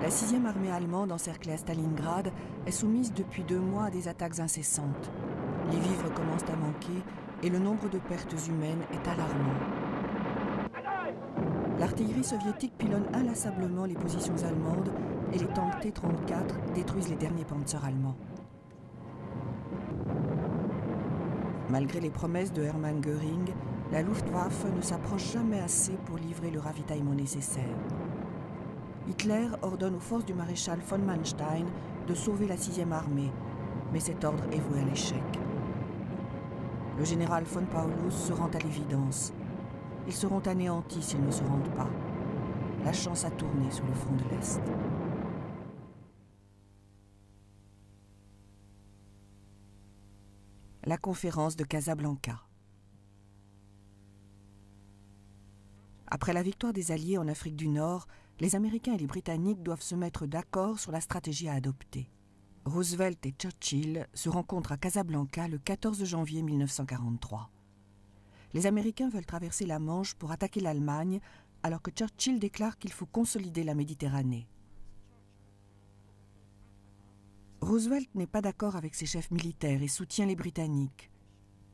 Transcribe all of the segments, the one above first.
La 6e armée allemande encerclée à Stalingrad est soumise depuis 2 mois à des attaques incessantes. Les vivres commencent à manquer et le nombre de pertes humaines est alarmant. L'artillerie soviétique pilonne inlassablement les positions allemandes et les tanks T-34 détruisent les derniers panzers allemands. Malgré les promesses de Hermann Göring, la Luftwaffe ne s'approche jamais assez pour livrer le ravitaillement nécessaire. Hitler ordonne aux forces du maréchal von Manstein de sauver la 6e armée, mais cet ordre est voué à l'échec. Le général von Paulus se rend à l'évidence. Ils seront anéantis s'ils ne se rendent pas. La chance a tourné sur le front de l'Est. La conférence de Casablanca. Après la victoire des Alliés en Afrique du Nord, les Américains et les Britanniques doivent se mettre d'accord sur la stratégie à adopter. Roosevelt et Churchill se rencontrent à Casablanca le 14 janvier 1943. Les Américains veulent traverser la Manche pour attaquer l'Allemagne, alors que Churchill déclare qu'il faut consolider la Méditerranée. Roosevelt n'est pas d'accord avec ses chefs militaires et soutient les Britanniques.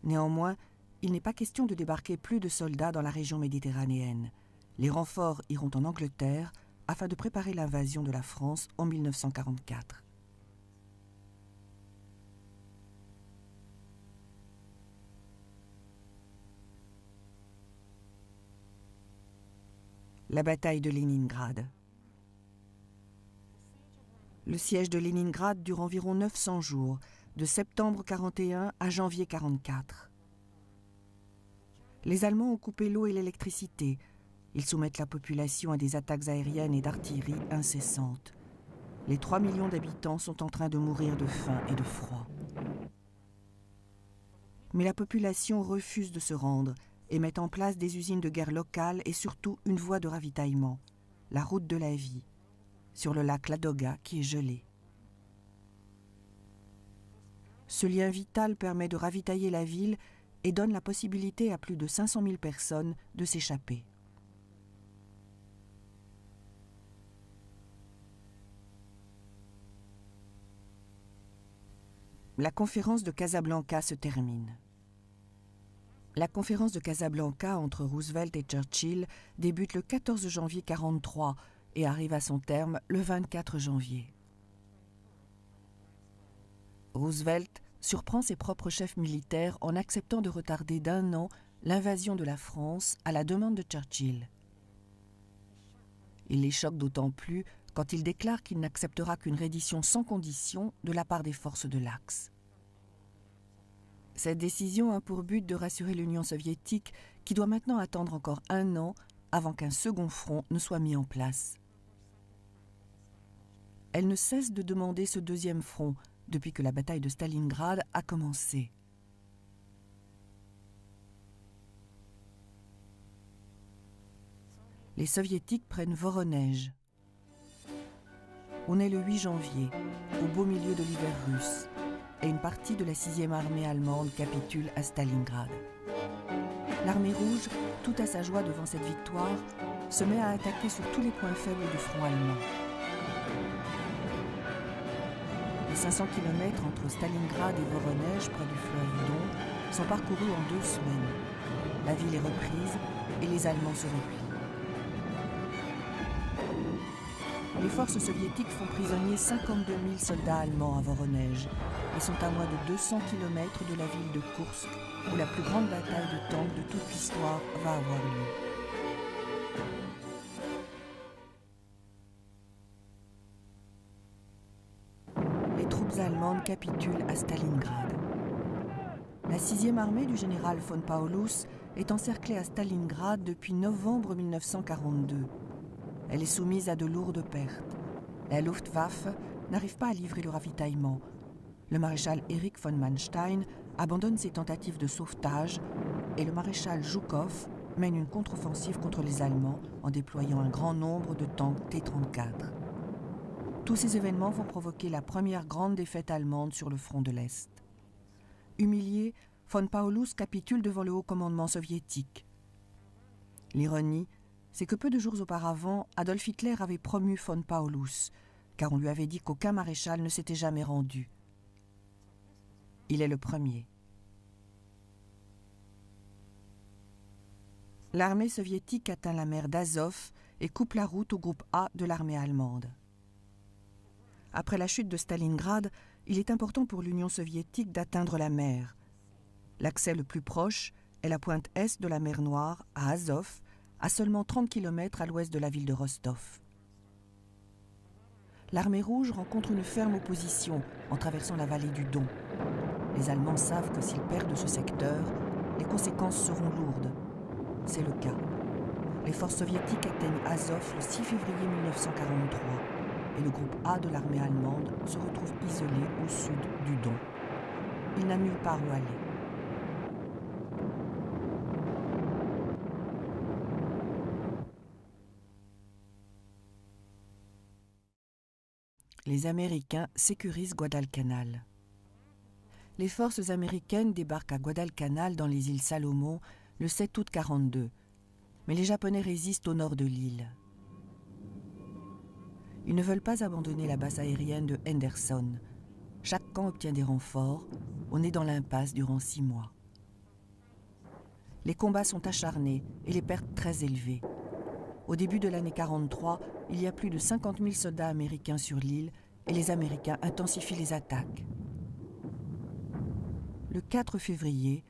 Néanmoins, il n'est pas question de débarquer plus de soldats dans la région méditerranéenne. Les renforts iront en Angleterre afin de préparer l'invasion de la France en 1944. La bataille de Leningrad. Le siège de Leningrad dure environ 900 jours, de septembre 41 à janvier 44. Les Allemands ont coupé l'eau et l'électricité. Ils soumettent la population à des attaques aériennes et d'artillerie incessantes. Les 3 millions d'habitants sont en train de mourir de faim et de froid. Mais la population refuse de se rendre et met en place des usines de guerre locales et surtout une voie de ravitaillement, la route de la vie, sur le lac Ladoga qui est gelé. Ce lien vital permet de ravitailler la ville et donne la possibilité à plus de 500 000 personnes de s'échapper. La conférence de Casablanca se termine. La conférence de Casablanca entre Roosevelt et Churchill débute le 14 janvier 1943 et arrive à son terme le 24 janvier. Roosevelt surprend ses propres chefs militaires en acceptant de retarder d'1 an l'invasion de la France à la demande de Churchill. Il les choque d'autant plus quand il déclare qu'il n'acceptera qu'une reddition sans condition de la part des forces de l'Axe. Cette décision a pour but de rassurer l'Union soviétique qui doit maintenant attendre encore 1 an avant qu'un second front ne soit mis en place. Elle ne cesse de demander ce deuxième front depuis que la bataille de Stalingrad a commencé. Les Soviétiques prennent Voronej. On est le 8 janvier, au beau milieu de l'hiver russe, et une partie de la 6e armée allemande capitule à Stalingrad. L'armée rouge, tout à sa joie devant cette victoire, se met à attaquer sur tous les points faibles du front allemand. Les 500 km entre Stalingrad et Voronej, près du fleuve Don, sont parcourus en 2 semaines. La ville est reprise et les Allemands se replient. Les forces soviétiques font prisonnier 52 000 soldats allemands à Voronej et sont à moins de 200 km de la ville de Koursk, où la plus grande bataille de tanks de toute l'histoire va avoir lieu. Les troupes allemandes capitulent à Stalingrad. La 6e armée du général von Paulus est encerclée à Stalingrad depuis novembre 1942. Elle est soumise à de lourdes pertes. La Luftwaffe n'arrive pas à livrer le ravitaillement. Le maréchal Erich von Manstein abandonne ses tentatives de sauvetage et le maréchal Zhukov mène une contre-offensive contre les Allemands en déployant un grand nombre de tanks T-34. Tous ces événements vont provoquer la première grande défaite allemande sur le front de l'Est. Humilié, von Paulus capitule devant le haut commandement soviétique. L'ironie, c'est que peu de jours auparavant, Adolf Hitler avait promu von Paulus, car on lui avait dit qu'aucun maréchal ne s'était jamais rendu. Il est le premier. L'armée soviétique atteint la mer d'Azov et coupe la route au groupe A de l'armée allemande. Après la chute de Stalingrad, il est important pour l'Union soviétique d'atteindre la mer. L'accès le plus proche est la pointe est de la mer Noire, à Azov, à seulement 30 km à l'ouest de la ville de Rostov. L'armée rouge rencontre une ferme opposition en traversant la vallée du Don. Les Allemands savent que s'ils perdent ce secteur, les conséquences seront lourdes. C'est le cas. Les forces soviétiques atteignent Azov le 6 février 1943 et le groupe A de l'armée allemande se retrouve isolé au sud du Don. Il n'a nulle part où aller. Les Américains sécurisent Guadalcanal. Les forces américaines débarquent à Guadalcanal dans les îles Salomon le 7 août 1942, mais les Japonais résistent au nord de l'île. Ils ne veulent pas abandonner la base aérienne de Henderson. Chaque camp obtient des renforts. On est dans l'impasse durant 6 mois. Les combats sont acharnés et les pertes très élevées. Au début de l'année 1943, il y a plus de 50 000 soldats américains sur l'île et les Américains intensifient les attaques. Le 4 février,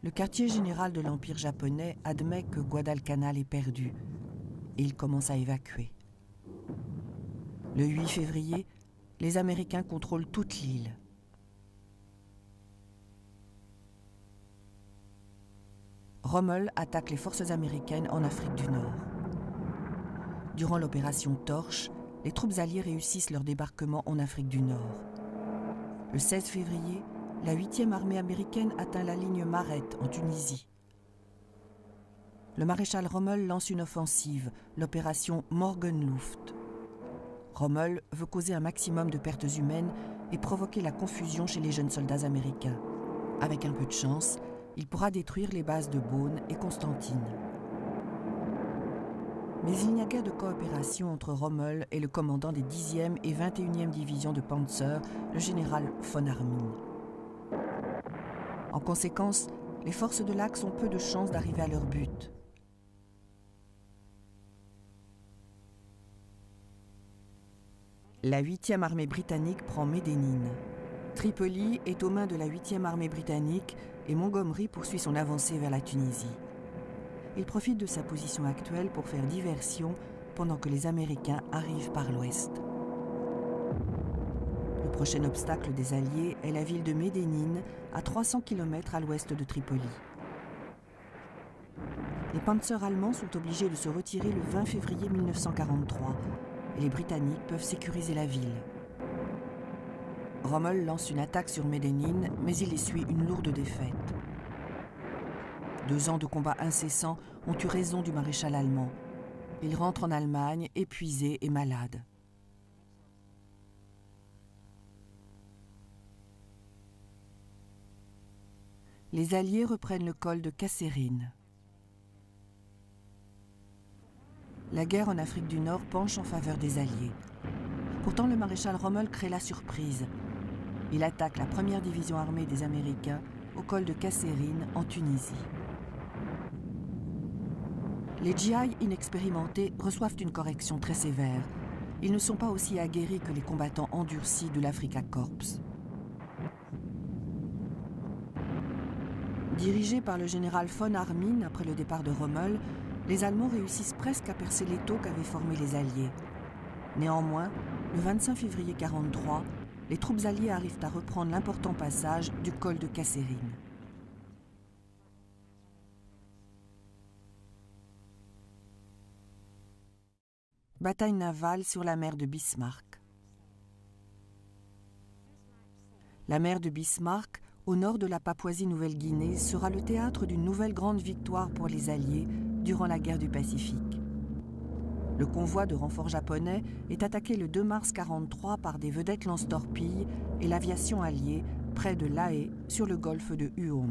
le quartier général de l'Empire japonais admet que Guadalcanal est perdu et il commence à évacuer. Le 8 février, les Américains contrôlent toute l'île. Rommel attaque les forces américaines en Afrique du Nord. Durant l'opération Torche, les troupes alliées réussissent leur débarquement en Afrique du Nord. Le 16 février, la 8e armée américaine atteint la ligne Mareth en Tunisie. Le maréchal Rommel lance une offensive, l'opération Morgenluft. Rommel veut causer un maximum de pertes humaines et provoquer la confusion chez les jeunes soldats américains. Avec un peu de chance, il pourra détruire les bases de Beaune et Constantine. Mais il n'y a guère de coopération entre Rommel et le commandant des 10e et 21e divisions de Panzer, le général von Armin. En conséquence, les forces de l'Axe ont peu de chances d'arriver à leur but. La 8e armée britannique prend Médénine. Tripoli est aux mains de la 8e armée britannique et Montgomery poursuit son avancée vers la Tunisie. Il profite de sa position actuelle pour faire diversion pendant que les Américains arrivent par l'ouest. Le prochain obstacle des Alliés est la ville de Médénine, à 300 km à l'ouest de Tripoli. Les panzers allemands sont obligés de se retirer le 20 février 1943 et les Britanniques peuvent sécuriser la ville. Rommel lance une attaque sur Médénine, mais il essuie une lourde défaite. 2 ans de combats incessants ont eu raison du maréchal allemand. Il rentre en Allemagne, épuisé et malade. Les Alliés reprennent le col de Kasserine. La guerre en Afrique du Nord penche en faveur des Alliés. Pourtant, le maréchal Rommel crée la surprise. Il attaque la 1re division armée des Américains au col de Kasserine, en Tunisie. Les GI inexpérimentés reçoivent une correction très sévère. Ils ne sont pas aussi aguerris que les combattants endurcis de l'Afrika Korps. Dirigés par le général von Armin après le départ de Rommel, les Allemands réussissent presque à percer l'étau qu'avaient formé les Alliés. Néanmoins, le 25 février 1943, les troupes alliées arrivent à reprendre l'important passage du col de Kasserine. Bataille navale sur la mer de Bismarck. La mer de Bismarck, au nord de la Papouasie-Nouvelle-Guinée, sera le théâtre d'une nouvelle grande victoire pour les Alliés durant la guerre du Pacifique. Le convoi de renforts japonais est attaqué le 2 mars 1943 par des vedettes lance-torpilles et l'aviation alliée près de Lae sur le golfe de Huon.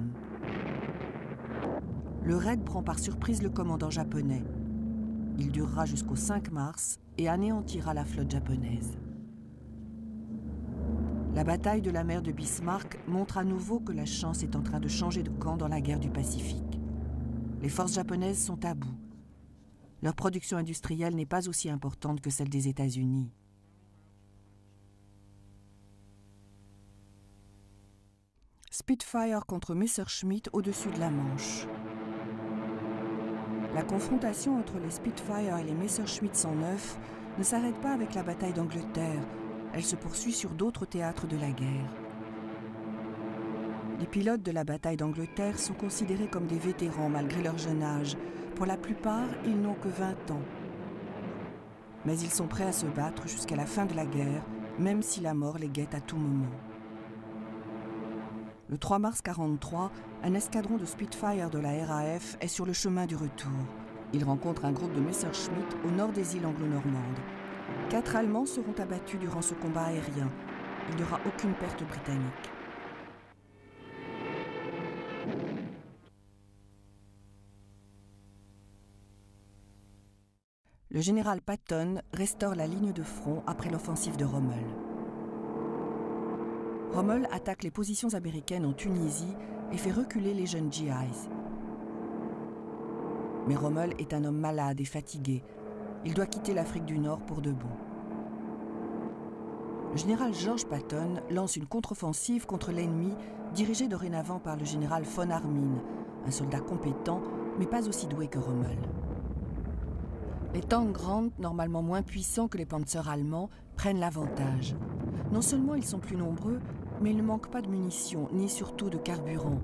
Le raid prend par surprise le commandant japonais. Il durera jusqu'au 5 mars et anéantira la flotte japonaise. La bataille de la mer de Bismarck montre à nouveau que la chance est en train de changer de camp dans la guerre du Pacifique. Les forces japonaises sont à bout. Leur production industrielle n'est pas aussi importante que celle des États-Unis. Spitfire contre Messerschmitt au-dessus de la Manche. La confrontation entre les Spitfire et les Messerschmitt 109 ne s'arrête pas avec la bataille d'Angleterre. Elle se poursuit sur d'autres théâtres de la guerre. Les pilotes de la bataille d'Angleterre sont considérés comme des vétérans malgré leur jeune âge. Pour la plupart, ils n'ont que 20 ans. Mais ils sont prêts à se battre jusqu'à la fin de la guerre, même si la mort les guette à tout moment. Le 3 mars 1943, un escadron de Spitfire de la RAF est sur le chemin du retour. Il rencontre un groupe de Messerschmitt au nord des îles anglo-normandes. 4 Allemands seront abattus durant ce combat aérien. Il n'y aura aucune perte britannique. Le général Patton restaure la ligne de front après l'offensive de Rommel. Rommel attaque les positions américaines en Tunisie et fait reculer les jeunes GIs. Mais Rommel est un homme malade et fatigué. Il doit quitter l'Afrique du Nord pour de bon. Le général George Patton lance une contre-offensive contre l'ennemi dirigée dorénavant par le général von Armin, un soldat compétent mais pas aussi doué que Rommel. Les tanks Grant, normalement moins puissants que les Panzer allemands, prennent l'avantage. Non seulement ils sont plus nombreux, mais ils ne manquent pas de munitions, ni surtout de carburant.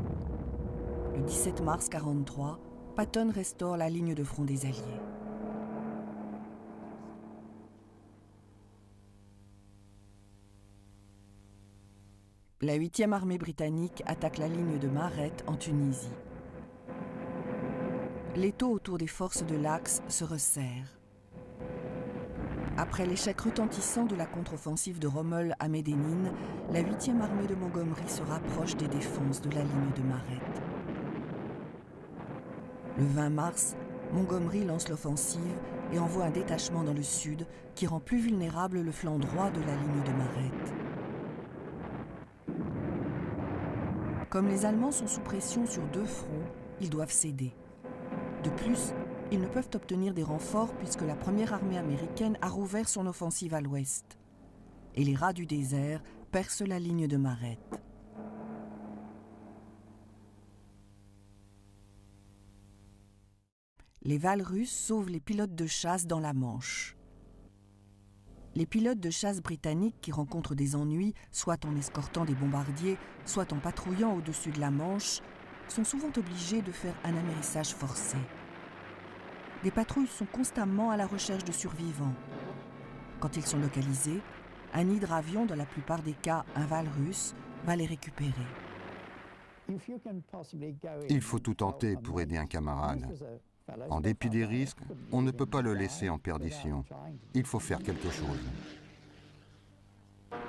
Le 17 mars 1943, Patton restaure la ligne de front des Alliés. La 8e armée britannique attaque la ligne de Maret en Tunisie. L'étau autour des forces de l'Axe se resserre. Après l'échec retentissant de la contre-offensive de Rommel à Médénine, la 8e armée de Montgomery se rapproche des défenses de la ligne de Maret. Le 20 mars, Montgomery lance l'offensive et envoie un détachement dans le sud qui rend plus vulnérable le flanc droit de la ligne de Maret. Comme les Allemands sont sous pression sur 2 fronts, ils doivent céder. De plus, ils ne peuvent obtenir des renforts puisque la première armée américaine a rouvert son offensive à l'ouest. Et les rats du désert percent la ligne de Maret. Les Vals russes sauvent les pilotes de chasse dans la Manche. Les pilotes de chasse britanniques qui rencontrent des ennuis, soit en escortant des bombardiers, soit en patrouillant au-dessus de la Manche, sont souvent obligés de faire un amérissage forcé. Des patrouilles sont constamment à la recherche de survivants. Quand ils sont localisés, un hydravion, dans la plupart des cas un Val russe, va les récupérer. Il faut tout tenter pour aider un camarade. En dépit des risques, on ne peut pas le laisser en perdition. Il faut faire quelque chose.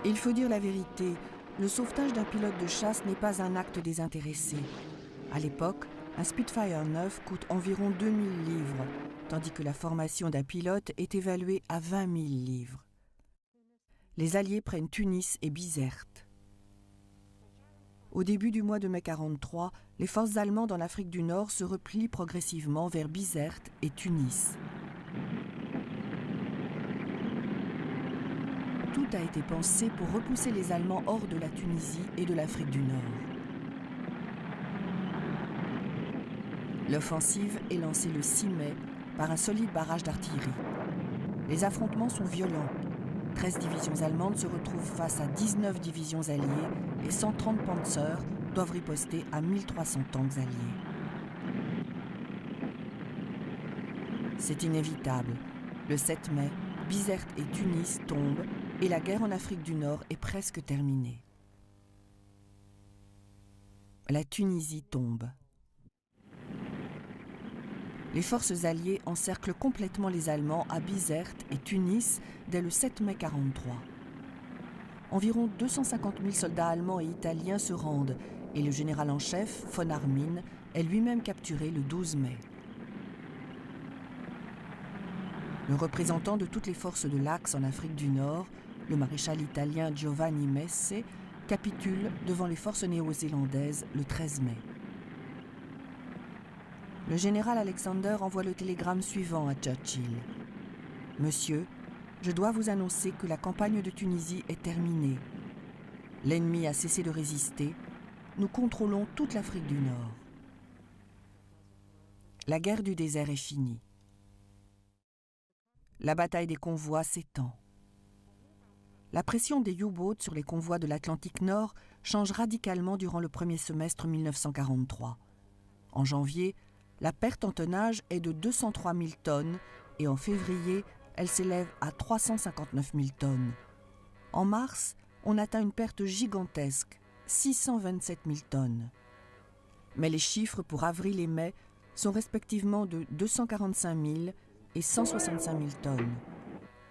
Il faut dire la vérité, le sauvetage d'un pilote de chasse n'est pas un acte désintéressé. À l'époque, un Spitfire 9 coûte environ 2 000 livres, tandis que la formation d'un pilote est évaluée à 20 000 livres. Les Alliés prennent Tunis et Bizerte. Au début du mois de mai 1943, les forces allemandes en Afrique du Nord se replient progressivement vers Bizerte et Tunis. Tout a été pensé pour repousser les Allemands hors de la Tunisie et de l'Afrique du Nord. L'offensive est lancée le 6 mai par un solide barrage d'artillerie. Les affrontements sont violents. 13 divisions allemandes se retrouvent face à 19 divisions alliées et 130 Panzers doivent riposter à 1300 tanks alliés. C'est inévitable. Le 7 mai, Bizerte et Tunis tombent et la guerre en Afrique du Nord est presque terminée. La Tunisie tombe. Les forces alliées encerclent complètement les Allemands à Bizerte et Tunis dès le 7 mai 1943. Environ 250 000 soldats allemands et italiens se rendent et le général en chef, von Armin, est lui-même capturé le 12 mai. Le représentant de toutes les forces de l'Axe en Afrique du Nord, le maréchal italien Giovanni Messe, capitule devant les forces néo-zélandaises le 13 mai. Le général Alexander envoie le télégramme suivant à Churchill. « Monsieur, je dois vous annoncer que la campagne de Tunisie est terminée. L'ennemi a cessé de résister. Nous contrôlons toute l'Afrique du Nord. La guerre du désert est finie. La bataille des convois s'étend. La pression des U-boats sur les convois de l'Atlantique Nord change radicalement durant le premier semestre 1943. En janvier, la perte en tonnage est de 203 000 tonnes et en février, elle s'élève à 359 000 tonnes. En mars, on atteint une perte gigantesque, 627 000 tonnes. Mais les chiffres pour avril et mai sont respectivement de 245 000 et 165 000 tonnes.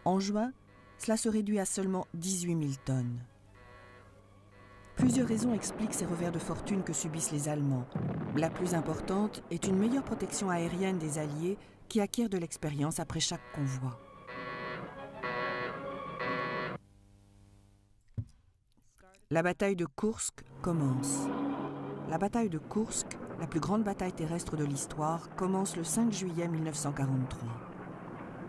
En juin, cela se réduit à seulement 18 000 tonnes. Plusieurs raisons expliquent ces revers de fortune que subissent les Allemands. La plus importante est une meilleure protection aérienne des Alliés qui acquièrent de l'expérience après chaque convoi. La bataille de Kursk commence. La bataille de Kursk, la plus grande bataille terrestre de l'histoire, commence le 5 juillet 1943.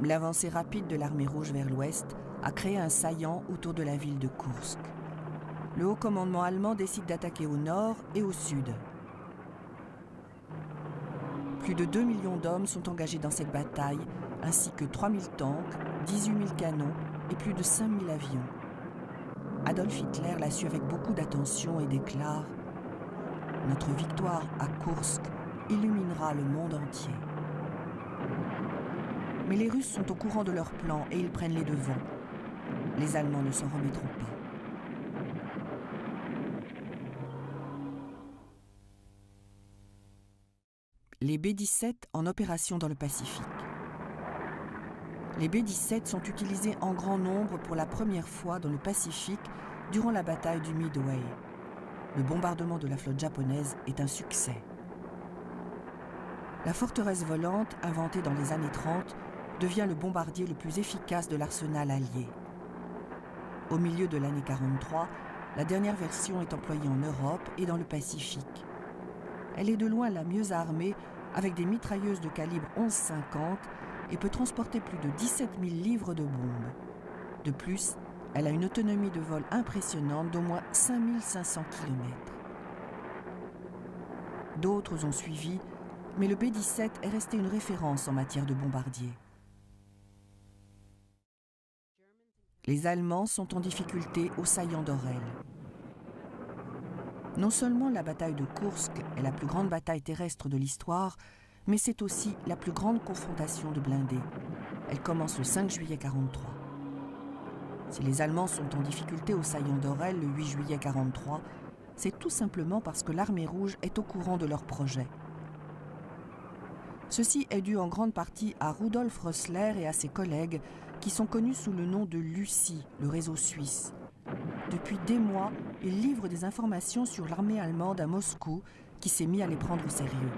L'avancée rapide de l'armée rouge vers l'ouest a créé un saillant autour de la ville de Kursk. Le haut commandement allemand décide d'attaquer au nord et au sud. Plus de 2 millions d'hommes sont engagés dans cette bataille, ainsi que 3 000 tanks, 18 000 canons et plus de 5 000 avions. Adolf Hitler l'a su avec beaucoup d'attention et déclare « Notre victoire à Kursk illuminera le monde entier ». Mais les Russes sont au courant de leur plan et ils prennent les devants. Les Allemands ne s'en remettront pas. Les B-17 en opération dans le Pacifique. Les B-17 sont utilisés en grand nombre pour la première fois dans le Pacifique durant la bataille du Midway. Le bombardement de la flotte japonaise est un succès. La forteresse volante, inventée dans les années 30, devient le bombardier le plus efficace de l'arsenal allié. Au milieu de l'année 43, la dernière version est employée en Europe et dans le Pacifique. Elle est de loin la mieux armée, avec des mitrailleuses de calibre 11,50 et peut transporter plus de 17 000 livres de bombes. De plus, elle a une autonomie de vol impressionnante d'au moins 5 500 km. D'autres ont suivi, mais le B-17 est resté une référence en matière de bombardiers. Les Allemands sont en difficulté au saillant d'Orel. Non seulement la bataille de Kursk est la plus grande bataille terrestre de l'histoire, mais c'est aussi la plus grande confrontation de blindés. Elle commence le 5 juillet 1943. Si les Allemands sont en difficulté au saillant d'Orel le 8 juillet 1943, c'est tout simplement parce que l'armée rouge est au courant de leur projet. Ceci est dû en grande partie à Rudolf Rössler et à ses collègues qui sont connus sous le nom de l'USI, le réseau suisse. Depuis des mois, ils livrent des informations sur l'armée allemande à Moscou qui s'est mis à les prendre au sérieux.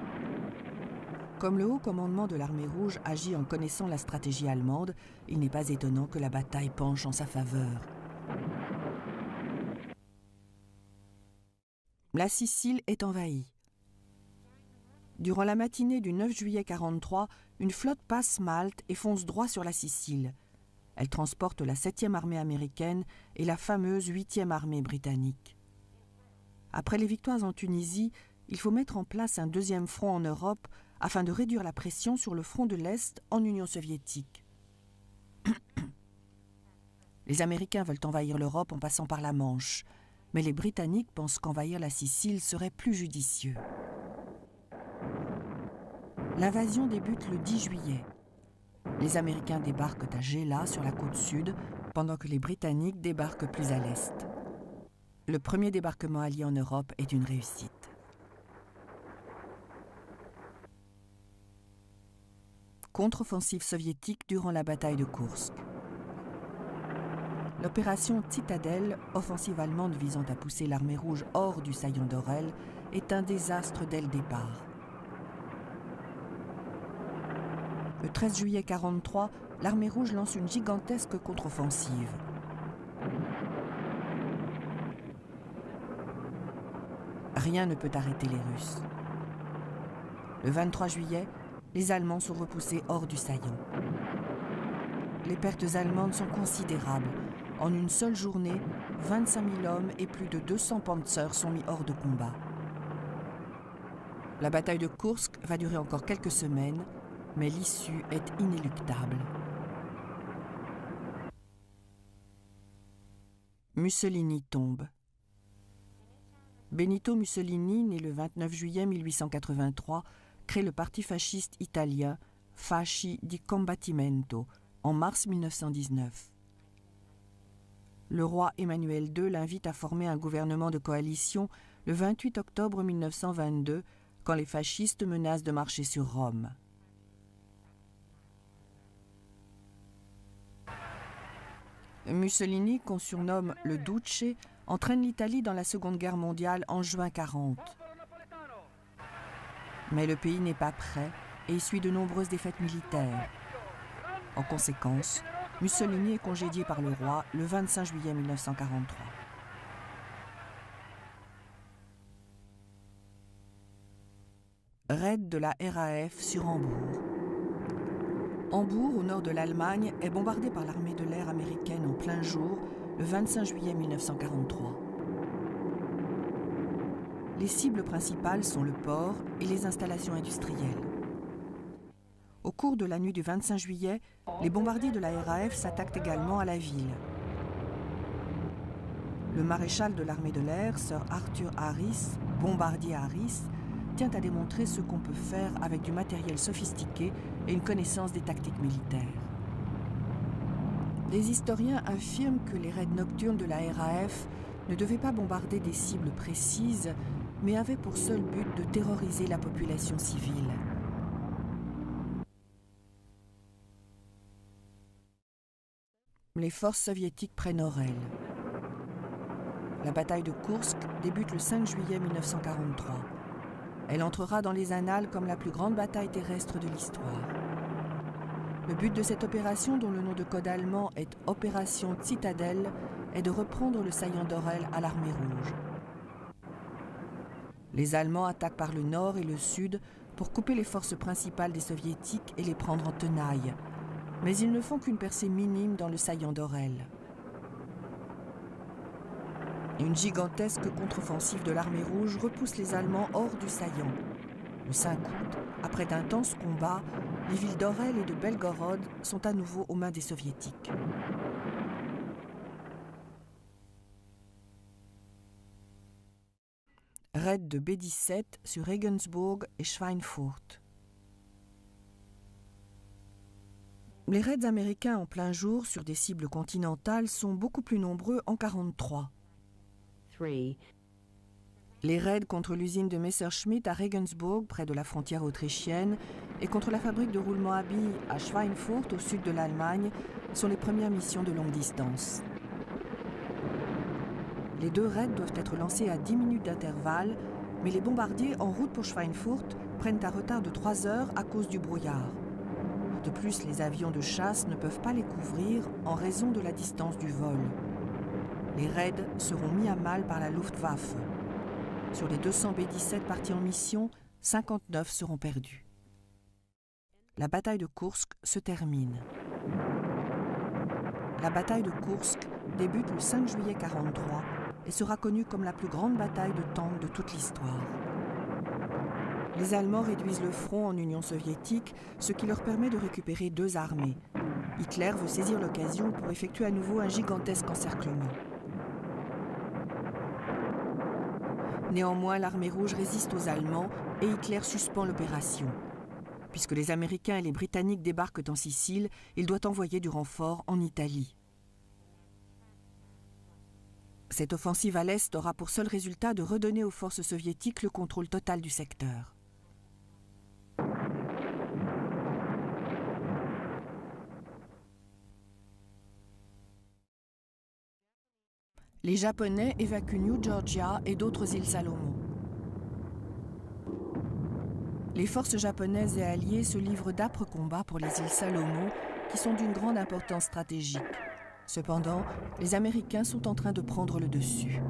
Comme le haut commandement de l'armée rouge agit en connaissant la stratégie allemande, il n'est pas étonnant que la bataille penche en sa faveur. La Sicile est envahie. Durant la matinée du 9 juillet 1943, une flotte passe Malte et fonce droit sur la Sicile. Elle transporte la 7e armée américaine et la fameuse 8e armée britannique. Après les victoires en Tunisie, il faut mettre en place un deuxième front en Europe afin de réduire la pression sur le front de l'Est en Union soviétique. Les Américains veulent envahir l'Europe en passant par la Manche, mais les Britanniques pensent qu'envahir la Sicile serait plus judicieux. L'invasion débute le 10 juillet. Les Américains débarquent à Gela, sur la côte sud, pendant que les Britanniques débarquent plus à l'est. Le premier débarquement allié en Europe est une réussite. Contre-offensive soviétique durant la bataille de Kursk. L'opération Citadelle, offensive allemande visant à pousser l'armée rouge hors du saillant d'Orel, est un désastre dès le départ. Le 13 juillet 1943, l'armée rouge lance une gigantesque contre-offensive. Rien ne peut arrêter les Russes. Le 23 juillet, les Allemands sont repoussés hors du saillant. Les pertes allemandes sont considérables. En une seule journée, 25 000 hommes et plus de 200 panzers sont mis hors de combat. La bataille de Koursk va durer encore quelques semaines, mais l'issue est inéluctable. Mussolini tombe. Benito Mussolini, né le 29 juillet 1883, crée le parti fasciste italien Fasci di Combattimento en mars 1919. Le roi Emmanuel II l'invite à former un gouvernement de coalition le 28 octobre 1922, quand les fascistes menacent de marcher sur Rome. Mussolini, qu'on surnomme le Duce, entraîne l'Italie dans la Seconde Guerre mondiale en juin 1940. Mais le pays n'est pas prêt et essuie de nombreuses défaites militaires. En conséquence, Mussolini est congédié par le roi le 25 juillet 1943. Raid de la RAF sur Hambourg. Hambourg, au nord de l'Allemagne, est bombardée par l'armée de l'air américaine en plein jour le 25 juillet 1943. Les cibles principales sont le port et les installations industrielles. Au cours de la nuit du 25 juillet, les bombardiers de la RAF s'attaquent également à la ville. Le maréchal de l'armée de l'air, Sir Arthur Harris, bombardier Harris, tient à démontrer ce qu'on peut faire avec du matériel sophistiqué et une connaissance des tactiques militaires. Des historiens affirment que les raids nocturnes de la RAF ne devaient pas bombarder des cibles précises, mais avaient pour seul but de terroriser la population civile. Les forces soviétiques prennent Orel. La bataille de Koursk débute le 5 juillet 1943. Elle entrera dans les annales comme la plus grande bataille terrestre de l'histoire. Le but de cette opération, dont le nom de code allemand est Opération Citadelle, est de reprendre le saillant d'Orel à l'armée rouge. Les Allemands attaquent par le nord et le sud pour couper les forces principales des Soviétiques et les prendre en tenaille. Mais ils ne font qu'une percée minime dans le saillant d'Orel. Une gigantesque contre-offensive de l'armée rouge repousse les Allemands hors du saillant. Le 5 août, après d'intenses combats, les villes d'Orel et de Belgorod sont à nouveau aux mains des Soviétiques. Raid de B-17 sur Regensburg et Schweinfurt. Les raids américains en plein jour sur des cibles continentales sont beaucoup plus nombreux en 1943. Les raids contre l'usine de Messerschmitt à Regensburg, près de la frontière autrichienne, et contre la fabrique de roulements à billes à Schweinfurt, au sud de l'Allemagne, sont les premières missions de longue distance. Les deux raids doivent être lancés à 10 minutes d'intervalle, mais les bombardiers en route pour Schweinfurt prennent un retard de 3 heures à cause du brouillard. De plus, les avions de chasse ne peuvent pas les couvrir en raison de la distance du vol. Les raids seront mis à mal par la Luftwaffe. Sur les 200 B-17 partis en mission, 59 seront perdus. La bataille de Koursk se termine. La bataille de Koursk débute le 5 juillet 1943 et sera connue comme la plus grande bataille de tanks de toute l'histoire. Les Allemands réduisent le front en Union soviétique, ce qui leur permet de récupérer 2 armées. Hitler veut saisir l'occasion pour effectuer à nouveau un gigantesque encerclement. Néanmoins, l'armée rouge résiste aux Allemands et Hitler suspend l'opération. Puisque les Américains et les Britanniques débarquent en Sicile, il doit envoyer du renfort en Italie. Cette offensive à l'Est aura pour seul résultat de redonner aux forces soviétiques le contrôle total du secteur. Les Japonais évacuent New Georgia et d'autres îles Salomon. Les forces japonaises et alliées se livrent d'âpres combats pour les îles Salomon, qui sont d'une grande importance stratégique. Cependant, les Américains sont en train de prendre le dessus.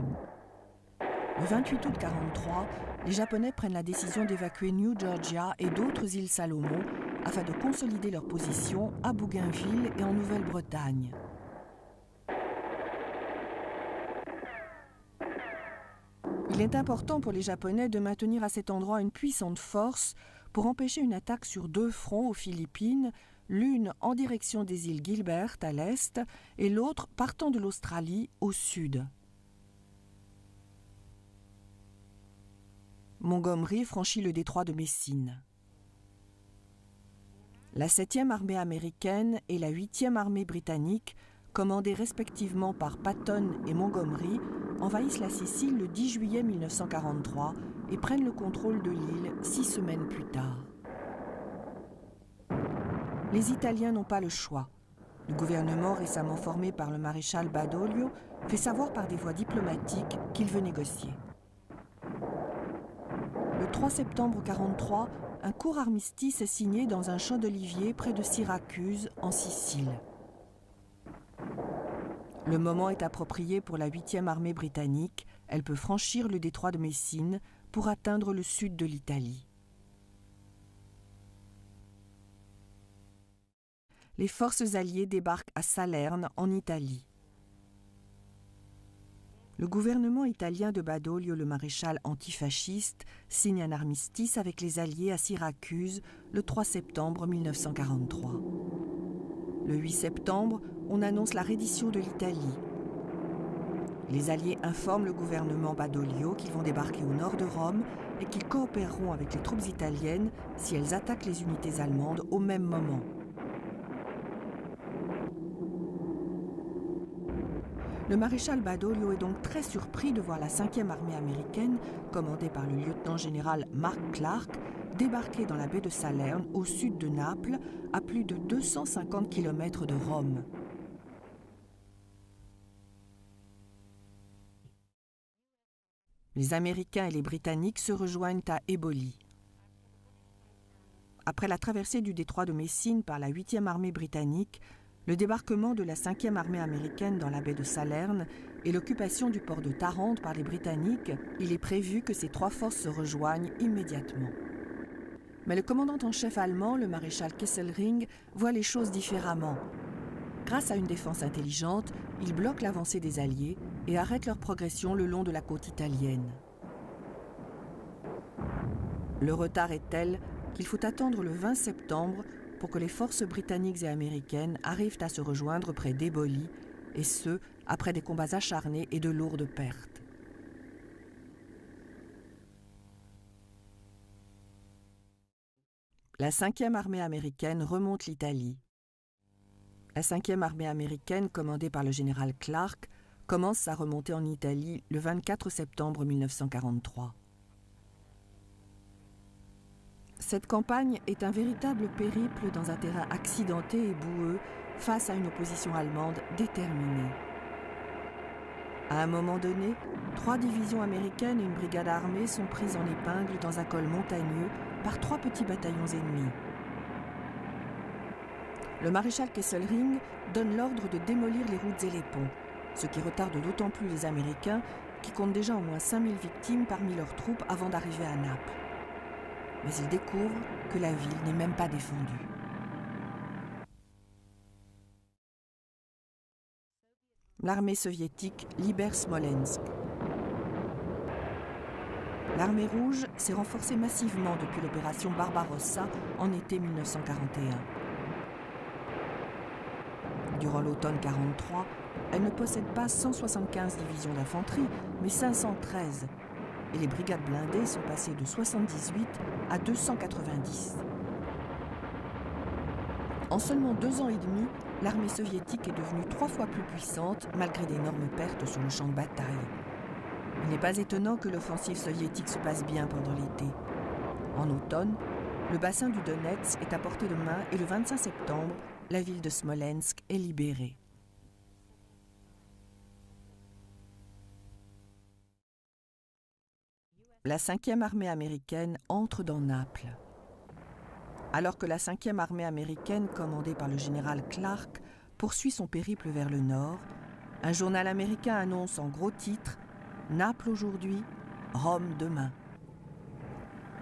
Le 28 août 1943, les Japonais prennent la décision d'évacuer New Georgia et d'autres îles Salomon afin de consolider leur position à Bougainville et en Nouvelle-Bretagne. Il est important pour les Japonais de maintenir à cet endroit une puissante force pour empêcher une attaque sur deux fronts aux Philippines, l'une en direction des îles Gilbert à l'est et l'autre partant de l'Australie au sud. Montgomery franchit le détroit de Messine. La 7e armée américaine et la 8e armée britannique, commandées respectivement par Patton et Montgomery, envahissent la Sicile le 10 juillet 1943 et prennent le contrôle de l'île 6 semaines plus tard. Les Italiens n'ont pas le choix. Le gouvernement récemment formé par le maréchal Badoglio fait savoir par des voies diplomatiques qu'il veut négocier. Le 3 septembre 1943, un court armistice est signé dans un champ d'oliviers près de Syracuse, en Sicile. Le moment est approprié pour la 8e armée britannique. Elle peut franchir le détroit de Messine pour atteindre le sud de l'Italie. Les forces alliées débarquent à Salerne, en Italie. Le gouvernement italien de Badoglio, le maréchal antifasciste, signe un armistice avec les Alliés à Syracuse le 3 septembre 1943. Le 8 septembre, on annonce la reddition de l'Italie. Les Alliés informent le gouvernement Badoglio qu'ils vont débarquer au nord de Rome et qu'ils coopéreront avec les troupes italiennes si elles attaquent les unités allemandes au même moment. Le maréchal Badoglio est donc très surpris de voir la 5e armée américaine, commandée par le lieutenant-général Mark Clark, débarquer dans la baie de Salerne, au sud de Naples, à plus de 250 km de Rome. Les Américains et les Britanniques se rejoignent à Eboli. Après la traversée du détroit de Messine par la 8e armée britannique, le débarquement de la 5e armée américaine dans la baie de Salerne et l'occupation du port de Tarente par les Britanniques, il est prévu que ces trois forces se rejoignent immédiatement. Mais le commandant en chef allemand, le maréchal Kesselring, voit les choses différemment. Grâce à une défense intelligente, il bloque l'avancée des Alliés et arrête leur progression le long de la côte italienne. Le retard est tel qu'il faut attendre le 20 septembre pour que les forces britanniques et américaines arrivent à se rejoindre près d'Eboli, et ce, après des combats acharnés et de lourdes pertes. La 5e armée américaine remonte l'Italie. La 5e armée américaine, commandée par le général Clark, commence sa remontée en Italie le 24 septembre 1943. Cette campagne est un véritable périple dans un terrain accidenté et boueux face à une opposition allemande déterminée. À un moment donné, 3 divisions américaines et une brigade armée sont prises en épingle dans un col montagneux par 3 petits bataillons ennemis. Le maréchal Kesselring donne l'ordre de démolir les routes et les ponts, ce qui retarde d'autant plus les Américains qui comptent déjà au moins 5000 victimes parmi leurs troupes avant d'arriver à Naples. Mais ils découvrent que la ville n'est même pas défendue. L'armée soviétique libère Smolensk. L'armée rouge s'est renforcée massivement depuis l'opération Barbarossa en été 1941. Durant l'automne 1943, elle ne possède pas 175 divisions d'infanterie, mais 513. Et les brigades blindées sont passées de 78 à 290. En seulement 2 ans et demi, l'armée soviétique est devenue 3 fois plus puissante malgré d'énormes pertes sur le champ de bataille. Il n'est pas étonnant que l'offensive soviétique se passe bien pendant l'été. En automne, le bassin du Donetsk est à portée de main et le 25 septembre, la ville de Smolensk est libérée. La 5e armée américaine entre dans Naples. Alors que la 5e armée américaine, commandée par le général Clark, poursuit son périple vers le nord, un journal américain annonce en gros titres « Naples aujourd'hui, Rome demain ».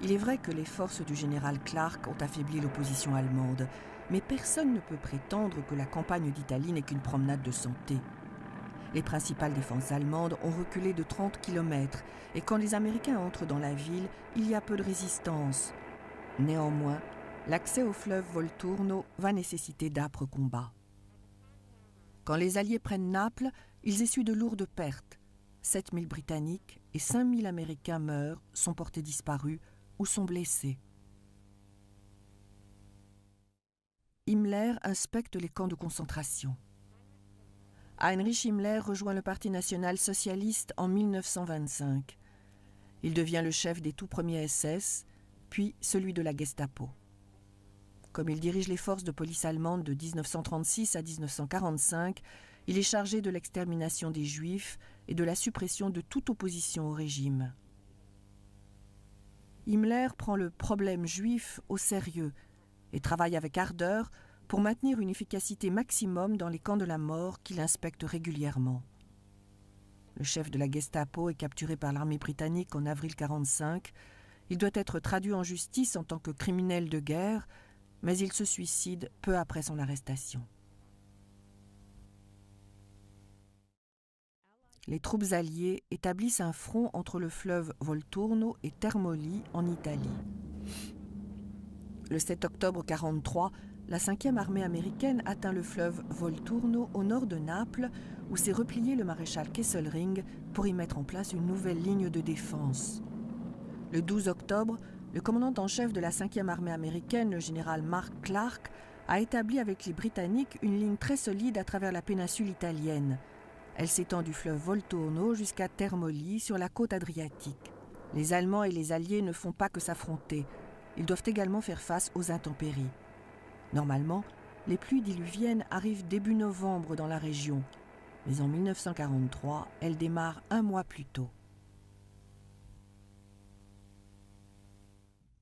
Il est vrai que les forces du général Clark ont affaibli l'opposition allemande, mais personne ne peut prétendre que la campagne d'Italie n'est qu'une promenade de santé. Les principales défenses allemandes ont reculé de 30 km, et quand les Américains entrent dans la ville, il y a peu de résistance. Néanmoins, l'accès au fleuve Volturno va nécessiter d'âpres combats. Quand les Alliés prennent Naples, ils essuient de lourdes pertes. 7000 Britanniques et 5000 Américains meurent, sont portés disparus ou sont blessés. Himmler inspecte les camps de concentration. Heinrich Himmler rejoint le Parti national socialiste en 1925. Il devient le chef des tout premiers SS, puis celui de la Gestapo. Comme il dirige les forces de police allemandes de 1936 à 1945, il est chargé de l'extermination des Juifs et de la suppression de toute opposition au régime. Himmler prend le problème juif au sérieux et travaille avec ardeur pour maintenir une efficacité maximum dans les camps de la mort qu'il inspecte régulièrement. Le chef de la Gestapo est capturé par l'armée britannique en avril 1945. Il doit être traduit en justice en tant que criminel de guerre, mais il se suicide peu après son arrestation. Les troupes alliées établissent un front entre le fleuve Volturno et Termoli en Italie. Le 7 octobre 1943, la 5e armée américaine atteint le fleuve Volturno au nord de Naples, où s'est replié le maréchal Kesselring pour y mettre en place une nouvelle ligne de défense. Le 12 octobre, le commandant en chef de la 5e armée américaine, le général Mark Clark, a établi avec les Britanniques une ligne très solide à travers la péninsule italienne. Elle s'étend du fleuve Volturno jusqu'à Termoli sur la côte adriatique. Les Allemands et les Alliés ne font pas que s'affronter. Ils doivent également faire face aux intempéries. Normalement, les pluies diluviennes arrivent début novembre dans la région, mais en 1943, elles démarrent un mois plus tôt.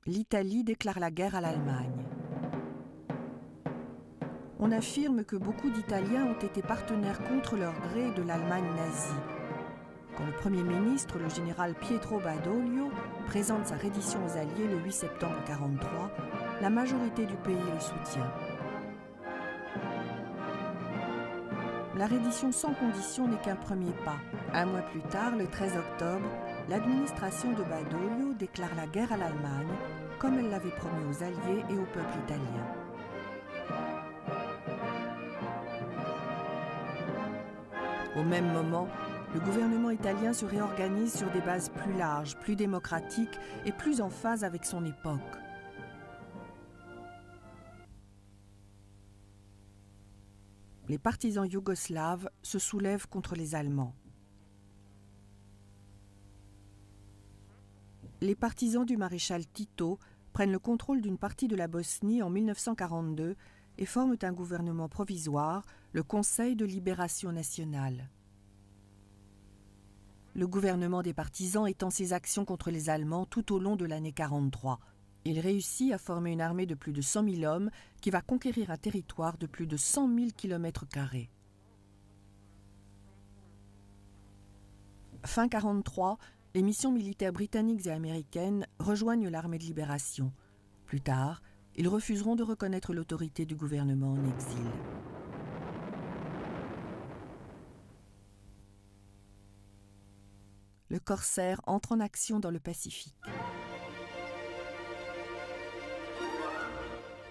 L'Italie déclare la guerre à l'Allemagne. On affirme que beaucoup d'Italiens ont été partenaires contre leur gré de l'Allemagne nazie. Quand le Premier ministre, le général Pietro Badoglio, présente sa reddition aux Alliés le 8 septembre 1943, la majorité du pays le soutient. La reddition sans condition n'est qu'un premier pas. Un mois plus tard, le 13 octobre, l'administration de Badoglio déclare la guerre à l'Allemagne, comme elle l'avait promis aux Alliés et au peuple italien. Au même moment, le gouvernement italien se réorganise sur des bases plus larges, plus démocratiques et plus en phase avec son époque. Les partisans yougoslaves se soulèvent contre les Allemands. Les partisans du maréchal Tito prennent le contrôle d'une partie de la Bosnie en 1942 et forment un gouvernement provisoire, le Conseil de libération nationale. Le gouvernement des partisans étend ses actions contre les Allemands tout au long de l'année 1943. Il réussit à former une armée de plus de 100 000 hommes qui va conquérir un territoire de plus de 100 000 km². Fin 1943, les missions militaires britanniques et américaines rejoignent l'armée de libération. Plus tard, ils refuseront de reconnaître l'autorité du gouvernement en exil. Le Corsair entre en action dans le Pacifique.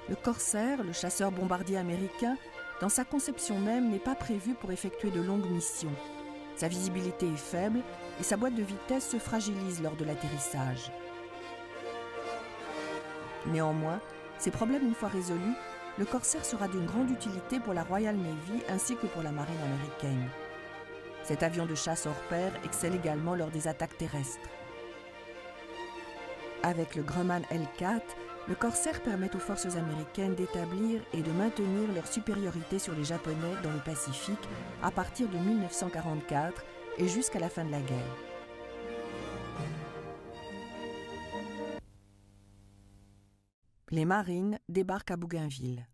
Le Corsair, le chasseur-bombardier américain, dans sa conception même, n'est pas prévu pour effectuer de longues missions. Sa visibilité est faible et sa boîte de vitesse se fragilise lors de l'atterrissage. Néanmoins, ces problèmes une fois résolus, le Corsair sera d'une grande utilité pour la Royal Navy ainsi que pour la marine américaine. Cet avion de chasse hors pair excelle également lors des attaques terrestres. Avec le Grumman L4, le Corsair permet aux forces américaines d'établir et de maintenir leur supériorité sur les Japonais dans le Pacifique à partir de 1944 et jusqu'à la fin de la guerre. Les Marines débarquent à Bougainville.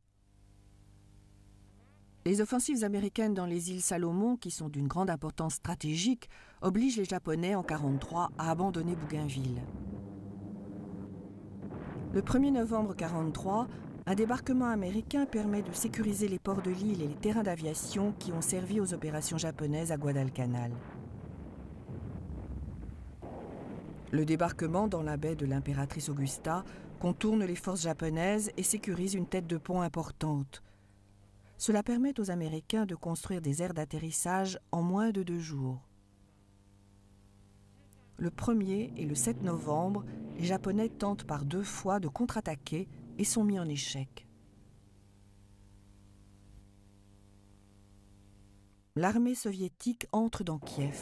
Les offensives américaines dans les îles Salomon, qui sont d'une grande importance stratégique, obligent les Japonais en 1943 à abandonner Bougainville. Le 1er novembre 1943, un débarquement américain permet de sécuriser les ports de l'île et les terrains d'aviation qui ont servi aux opérations japonaises à Guadalcanal. Le débarquement dans la baie de l'Impératrice Augusta contourne les forces japonaises et sécurise une tête de pont importante. Cela permet aux Américains de construire des aires d'atterrissage en moins de 2 jours. Le 1er et le 7 novembre, les Japonais tentent par 2 fois de contre-attaquer et sont mis en échec. L'armée soviétique entre dans Kiev.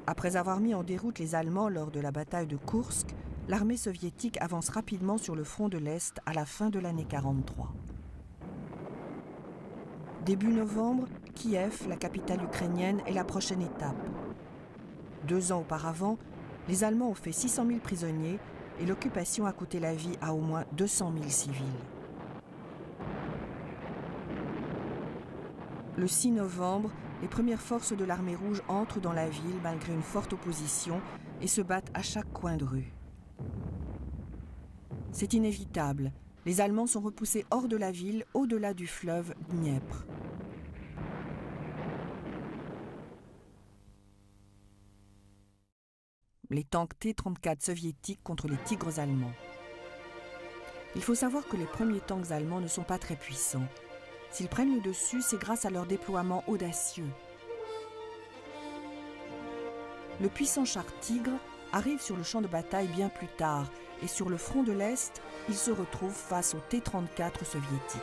Après avoir mis en déroute les Allemands lors de la bataille de Koursk, l'armée soviétique avance rapidement sur le front de l'Est à la fin de l'année 1943. Début novembre, Kiev, la capitale ukrainienne, est la prochaine étape. 2 ans auparavant, les Allemands ont fait 600 000 prisonniers et l'occupation a coûté la vie à au moins 200 000 civils. Le 6 novembre, les premières forces de l'armée rouge entrent dans la ville malgré une forte opposition et se battent à chaque coin de rue. C'est inévitable. Les Allemands sont repoussés hors de la ville, au-delà du fleuve Dniepr. Les tanks T-34 soviétiques contre les Tigres allemands. Il faut savoir que les premiers tanks allemands ne sont pas très puissants. S'ils prennent le dessus, c'est grâce à leur déploiement audacieux. Le puissant char Tigre arrive sur le champ de bataille bien plus tard et sur le front de l'Est, il se retrouve face au T-34 soviétique.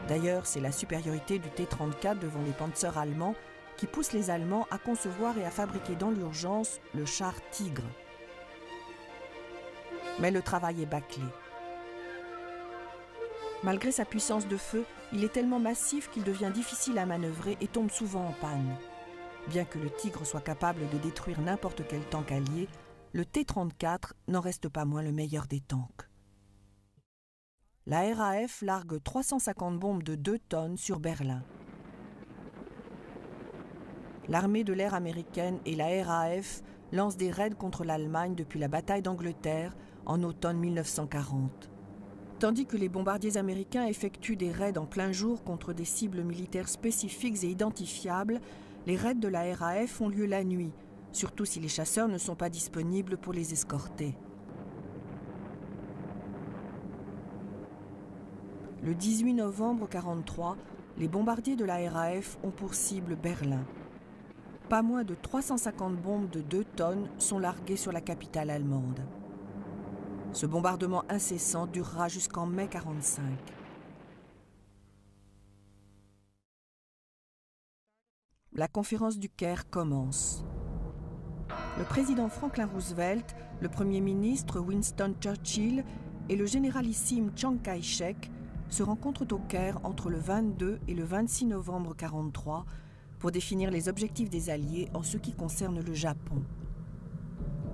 D'ailleurs, c'est la supériorité du T-34 devant les Panzers allemands qui pousse les Allemands à concevoir et à fabriquer dans l'urgence le char Tigre. Mais le travail est bâclé. Malgré sa puissance de feu, il est tellement massif qu'il devient difficile à manœuvrer et tombe souvent en panne. Bien que le Tigre soit capable de détruire n'importe quel tank allié, le T-34 n'en reste pas moins le meilleur des tanks. La RAF largue 350 bombes de 2 tonnes sur Berlin. L'armée de l'air américaine et la RAF lancent des raids contre l'Allemagne depuis la bataille d'Angleterre en automne 1940. Tandis que les bombardiers américains effectuent des raids en plein jour contre des cibles militaires spécifiques et identifiables, les raids de la RAF ont lieu la nuit, surtout si les chasseurs ne sont pas disponibles pour les escorter. Le 18 novembre 1943, les bombardiers de la RAF ont pour cible Berlin. Pas moins de 350 bombes de 2 tonnes sont larguées sur la capitale allemande. Ce bombardement incessant durera jusqu'en mai 1945. La conférence du Caire commence. Le président Franklin Roosevelt, le premier ministre Winston Churchill et le généralissime Chiang Kai-shek se rencontrent au Caire entre le 22 et le 26 novembre 1943 pour définir les objectifs des Alliés en ce qui concerne le Japon.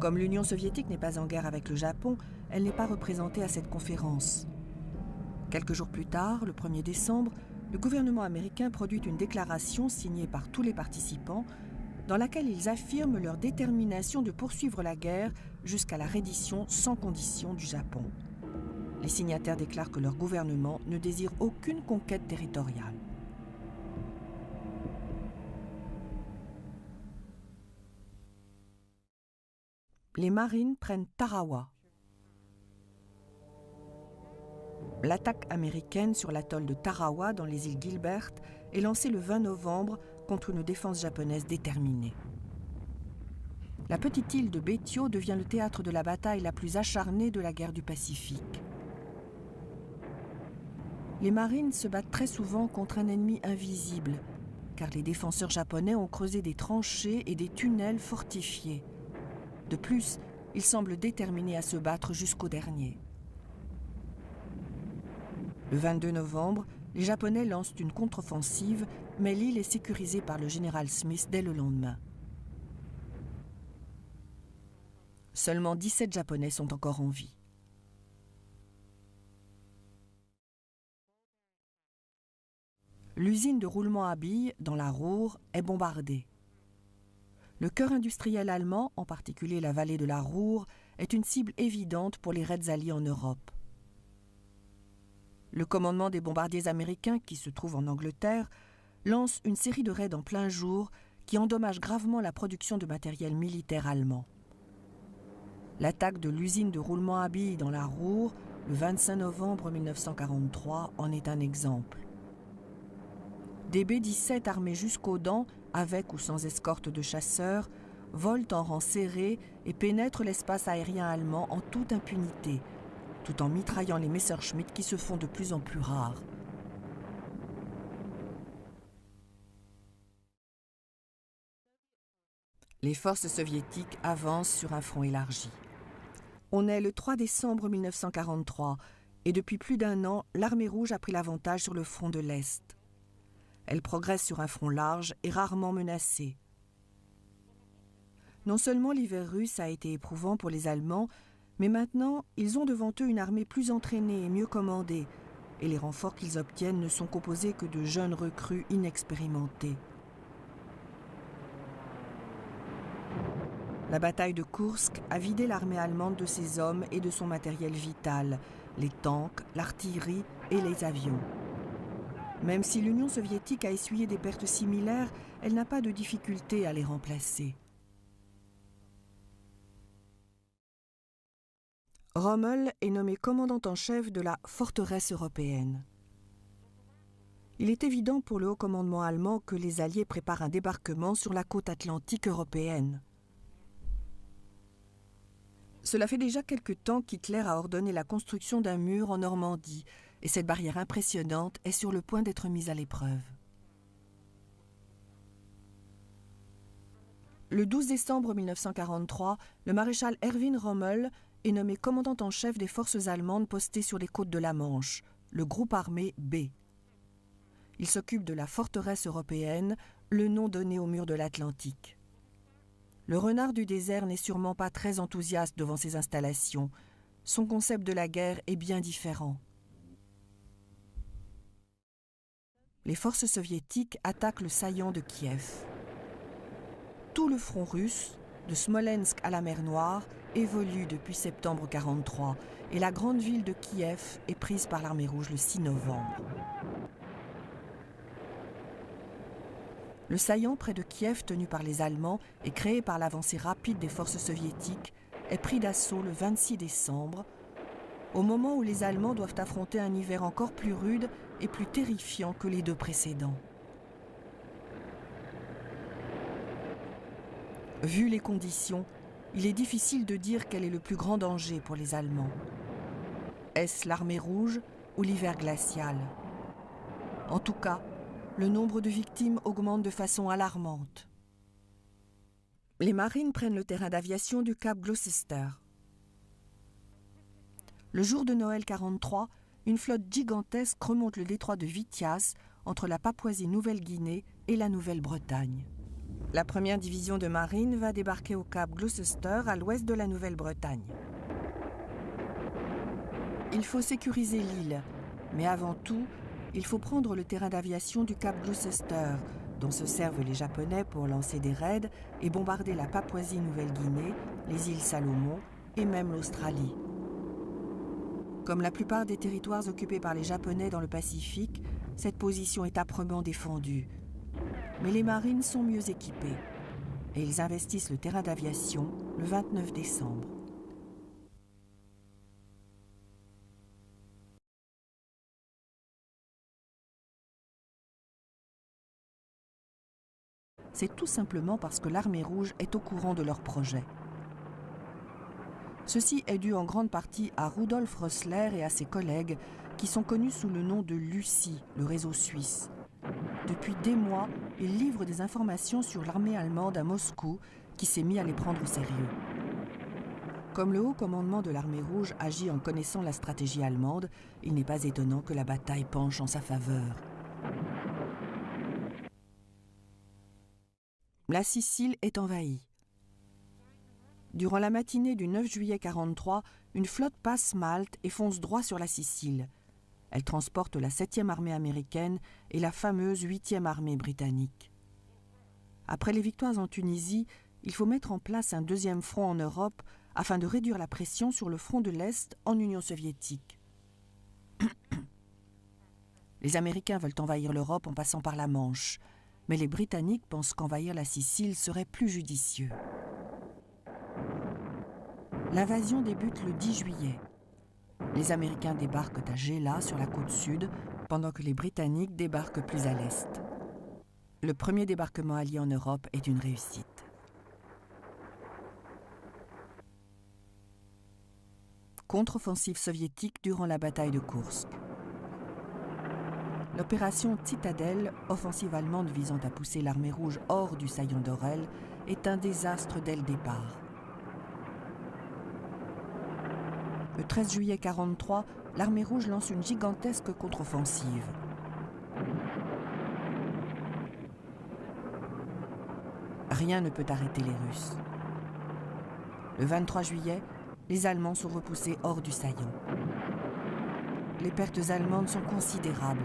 Comme l'Union soviétique n'est pas en guerre avec le Japon, elle n'est pas représentée à cette conférence. Quelques jours plus tard, le 1er décembre, le gouvernement américain produit une déclaration signée par tous les participants dans laquelle ils affirment leur détermination de poursuivre la guerre jusqu'à la reddition sans condition du Japon. Les signataires déclarent que leur gouvernement ne désire aucune conquête territoriale. Les Marines prennent Tarawa. L'attaque américaine sur l'atoll de Tarawa dans les îles Gilbert est lancée le 20 novembre contre une défense japonaise déterminée. La petite île de Betio devient le théâtre de la bataille la plus acharnée de la guerre du Pacifique. Les marines se battent très souvent contre un ennemi invisible, car les défenseurs japonais ont creusé des tranchées et des tunnels fortifiés. De plus, ils semblent déterminés à se battre jusqu'au dernier. Le 22 novembre, les Japonais lancent une contre-offensive, mais l'île est sécurisée par le général Smith dès le lendemain. Seulement 17 Japonais sont encore en vie. L'usine de roulement à billes, dans la Ruhr, est bombardée. Le cœur industriel allemand, en particulier la vallée de la Ruhr, est une cible évidente pour les raids alliés en Europe. Le commandement des bombardiers américains, qui se trouve en Angleterre, lance une série de raids en plein jour qui endommagent gravement la production de matériel militaire allemand. L'attaque de l'usine de roulement à billes dans la Ruhr, le 25 novembre 1943, en est un exemple. Des B-17 armés jusqu'aux dents, avec ou sans escorte de chasseurs, volent en rang serré et pénètrent l'espace aérien allemand en toute impunité, tout en mitraillant les Messerschmitt qui se font de plus en plus rares. Les forces soviétiques avancent sur un front élargi. On est le 3 décembre 1943 et depuis plus d'un an, l'armée rouge a pris l'avantage sur le front de l'Est. Elle progresse sur un front large et rarement menacée. Non seulement l'hiver russe a été éprouvant pour les Allemands, mais maintenant, ils ont devant eux une armée plus entraînée et mieux commandée, et les renforts qu'ils obtiennent ne sont composés que de jeunes recrues inexpérimentés. La bataille de Koursk a vidé l'armée allemande de ses hommes et de son matériel vital, les tanks, l'artillerie et les avions. Même si l'Union soviétique a essuyé des pertes similaires, elle n'a pas de difficulté à les remplacer. Rommel est nommé commandant en chef de la forteresse européenne. Il est évident pour le haut commandement allemand que les Alliés préparent un débarquement sur la côte atlantique européenne. Cela fait déjà quelque temps qu'Hitler a ordonné la construction d'un mur en Normandie, et cette barrière impressionnante est sur le point d'être mise à l'épreuve. Le 12 décembre 1943, le maréchal Erwin Rommel est nommé commandant en chef des forces allemandes postées sur les côtes de la Manche, le groupe armé B. Il s'occupe de la forteresse européenne, le nom donné au mur de l'Atlantique. Le renard du désert n'est sûrement pas très enthousiaste devant ces installations. Son concept de la guerre est bien différent. Les forces soviétiques attaquent le saillant de Kiev. Tout le front russe, de Smolensk à la mer Noire, évolue depuis septembre 1943 et la grande ville de Kiev est prise par l'armée rouge le 6 novembre. Le saillant près de Kiev tenu par les Allemands et créé par l'avancée rapide des forces soviétiques est pris d'assaut le 26 décembre, au moment où les Allemands doivent affronter un hiver encore plus rude et plus terrifiant que les deux précédents. Vu les conditions, il est difficile de dire quel est le plus grand danger pour les Allemands. Est-ce l'armée rouge ou l'hiver glacial? En tout cas, le nombre de victimes augmente de façon alarmante. Les marines prennent le terrain d'aviation du cap Gloucester. Le jour de Noël 1943, une flotte gigantesque remonte le détroit de Vitiaz entre la Papouasie-Nouvelle-Guinée et la Nouvelle-Bretagne. La première division de marine va débarquer au cap Gloucester à l'ouest de la Nouvelle-Bretagne. Il faut sécuriser l'île, mais avant tout, il faut prendre le terrain d'aviation du cap Gloucester, dont se servent les Japonais pour lancer des raids et bombarder la Papouasie-Nouvelle-Guinée, les îles Salomon et même l'Australie. Comme la plupart des territoires occupés par les Japonais dans le Pacifique, cette position est âprement défendue. Mais les marines sont mieux équipés et ils investissent le terrain d'aviation le 29 décembre. C'est tout simplement parce que l'armée rouge est au courant de leur projet. Ceci est dû en grande partie à Rudolf Rössler et à ses collègues qui sont connus sous le nom de l'UCI, le réseau suisse. Depuis des mois, ils livrent des informations sur l'armée allemande à Moscou qui s'est mis à les prendre au sérieux. Comme le haut commandement de l'armée rouge agit en connaissant la stratégie allemande, il n'est pas étonnant que la bataille penche en sa faveur. La Sicile est envahie. Durant la matinée du 9 juillet 1943, une flotte passe Malte et fonce droit sur la Sicile. Elle transporte la 7e armée américaine et la fameuse 8e armée britannique. Après les victoires en Tunisie, il faut mettre en place un deuxième front en Europe afin de réduire la pression sur le front de l'Est en Union soviétique. Les Américains veulent envahir l'Europe en passant par la Manche, mais les Britanniques pensent qu'envahir la Sicile serait plus judicieux. L'invasion débute le 10 juillet. Les Américains débarquent à Gela, sur la côte sud, pendant que les Britanniques débarquent plus à l'est. Le premier débarquement allié en Europe est une réussite. Contre-offensive soviétique durant la bataille de Koursk. L'opération Citadelle, offensive allemande visant à pousser l'armée rouge hors du saillant d'Orel, est un désastre dès le départ. Le 13 juillet 1943, l'armée rouge lance une gigantesque contre-offensive. Rien ne peut arrêter les Russes. Le 23 juillet, les Allemands sont repoussés hors du saillant. Les pertes allemandes sont considérables.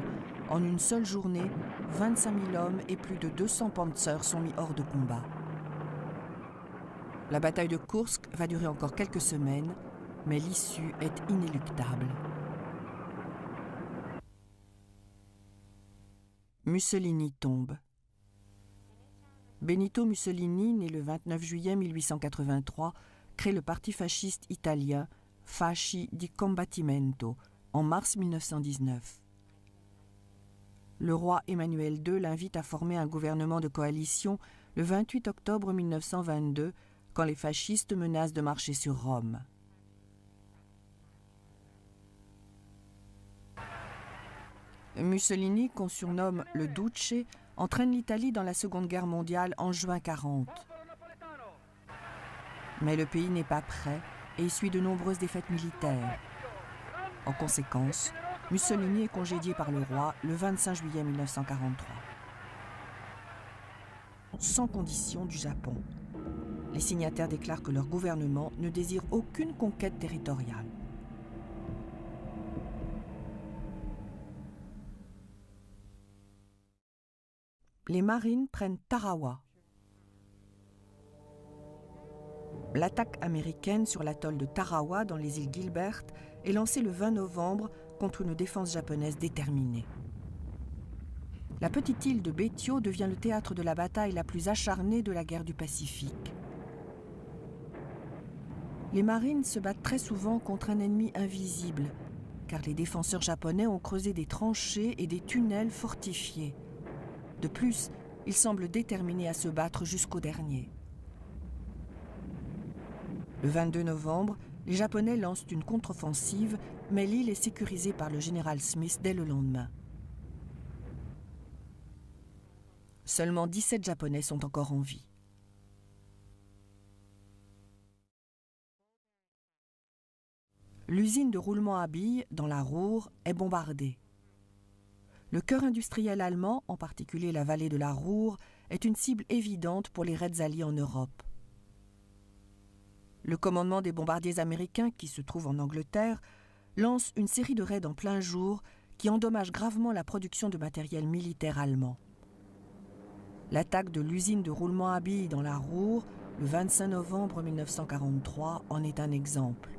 En une seule journée, 25 000 hommes et plus de 200 panzers sont mis hors de combat. La bataille de Koursk va durer encore quelques semaines, mais l'issue est inéluctable. Mussolini tombe. Benito Mussolini, né le 29 juillet 1883, crée le parti fasciste italien Fasci di Combattimento en mars 1919. Le roi Emmanuel II l'invite à former un gouvernement de coalition le 28 octobre 1922, quand les fascistes menacent de marcher sur Rome. Mussolini, qu'on surnomme le Duce, entraîne l'Italie dans la Seconde Guerre mondiale en juin 1940. Mais le pays n'est pas prêt et essuie de nombreuses défaites militaires. En conséquence, Mussolini est congédié par le roi le 25 juillet 1943. Sans condition du Japon. Les signataires déclarent que leur gouvernement ne désire aucune conquête territoriale. Les marines prennent Tarawa. L'attaque américaine sur l'atoll de Tarawa dans les îles Gilbert est lancée le 20 novembre contre une défense japonaise déterminée. La petite île de Betio devient le théâtre de la bataille la plus acharnée de la guerre du Pacifique. Les marines se battent très souvent contre un ennemi invisible, car les défenseurs japonais ont creusé des tranchées et des tunnels fortifiés. De plus, ils semblent déterminés à se battre jusqu'au dernier. Le 22 novembre, les Japonais lancent une contre-offensive, mais l'île est sécurisée par le général Smith dès le lendemain. Seulement 17 Japonais sont encore en vie. L'usine de roulement à billes, dans la Ruhr, est bombardée. Le cœur industriel allemand, en particulier la vallée de la Ruhr, est une cible évidente pour les raids alliés en Europe. Le commandement des bombardiers américains, qui se trouve en Angleterre, lance une série de raids en plein jour qui endommagent gravement la production de matériel militaire allemand. L'attaque de l'usine de roulement à billes dans la Ruhr, le 25 novembre 1943, en est un exemple.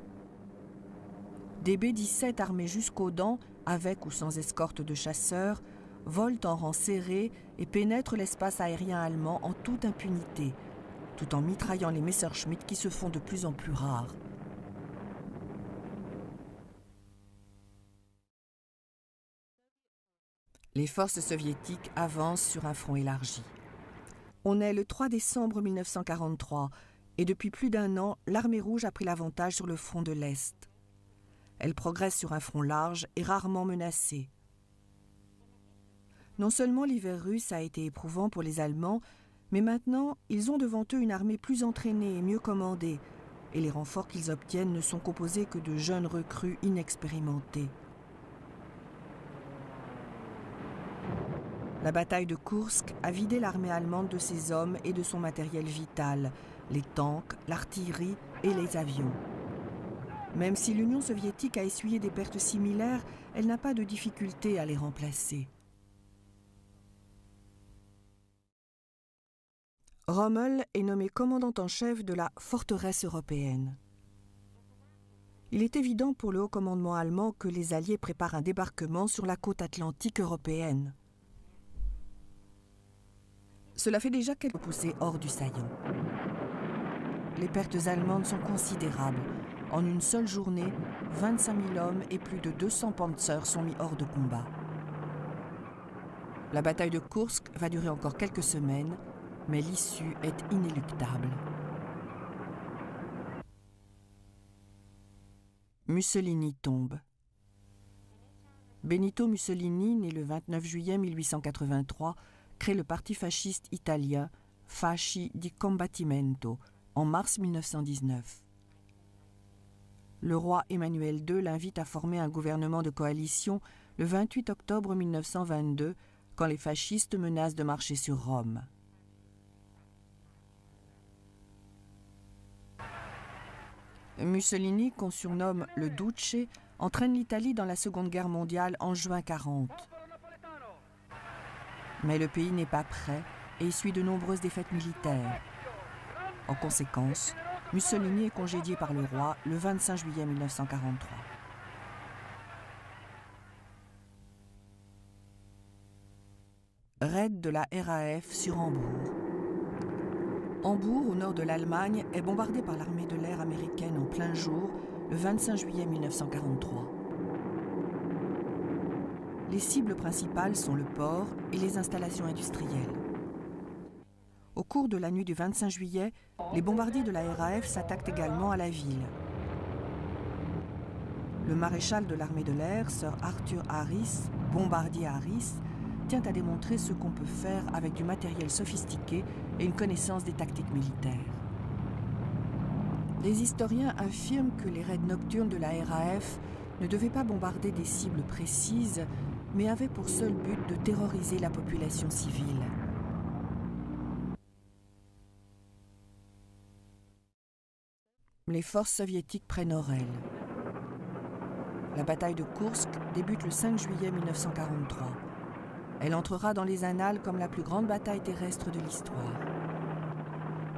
Des B-17 armés jusqu'aux dents, avec ou sans escorte de chasseurs, volent en rang serré et pénètrent l'espace aérien allemand en toute impunité, tout en mitraillant les Messerschmitt qui se font de plus en plus rares. Les forces soviétiques avancent sur un front élargi. On est le 3 décembre 1943 et depuis plus d'un an, l'armée rouge a pris l'avantage sur le front de l'Est. Elle progresse sur un front large et rarement menacé. Non seulement l'hiver russe a été éprouvant pour les Allemands, mais maintenant, ils ont devant eux une armée plus entraînée et mieux commandée, et les renforts qu'ils obtiennent ne sont composés que de jeunes recrues inexpérimentés. La bataille de Koursk a vidé l'armée allemande de ses hommes et de son matériel vital, les tanks, l'artillerie et les avions. Même si l'Union soviétique a essuyé des pertes similaires, elle n'a pas de difficulté à les remplacer. Rommel est nommé commandant en chef de la forteresse européenne. Il est évident pour le haut commandement allemand que les Alliés préparent un débarquement sur la côte atlantique européenne. Cela fait déjà quelques poussées hors du saillant. Les pertes allemandes sont considérables. En une seule journée, 25 000 hommes et plus de 200 panzers sont mis hors de combat. La bataille de Kursk va durer encore quelques semaines, mais l'issue est inéluctable. Mussolini tombe. Benito Mussolini, né le 29 juillet 1883, crée le parti fasciste italien Fasci di Combattimento en mars 1919. Le roi Emmanuel II l'invite à former un gouvernement de coalition le 28 octobre 1922, quand les fascistes menacent de marcher sur Rome. Mussolini, qu'on surnomme le Duce, entraîne l'Italie dans la Seconde Guerre mondiale en juin 1940. Mais le pays n'est pas prêt et essuie de nombreuses défaites militaires. En conséquence, Mussolini est congédié par le roi le 25 juillet 1943. Raid de la RAF sur Hambourg. Hambourg, au nord de l'Allemagne, est bombardée par l'armée de l'air américaine en plein jour le 25 juillet 1943. Les cibles principales sont le port et les installations industrielles. Au cours de la nuit du 25 juillet, les bombardiers de la RAF s'attaquent également à la ville. Le maréchal de l'armée de l'air, Sir Arthur Harris, bombardier Harris, tient à démontrer ce qu'on peut faire avec du matériel sophistiqué et une connaissance des tactiques militaires. Des historiens affirment que les raids nocturnes de la RAF ne devaient pas bombarder des cibles précises, mais avaient pour seul but de terroriser la population civile. Les forces soviétiques prennent Orel. La bataille de Kursk débute le 5 juillet 1943. Elle entrera dans les annales comme la plus grande bataille terrestre de l'histoire.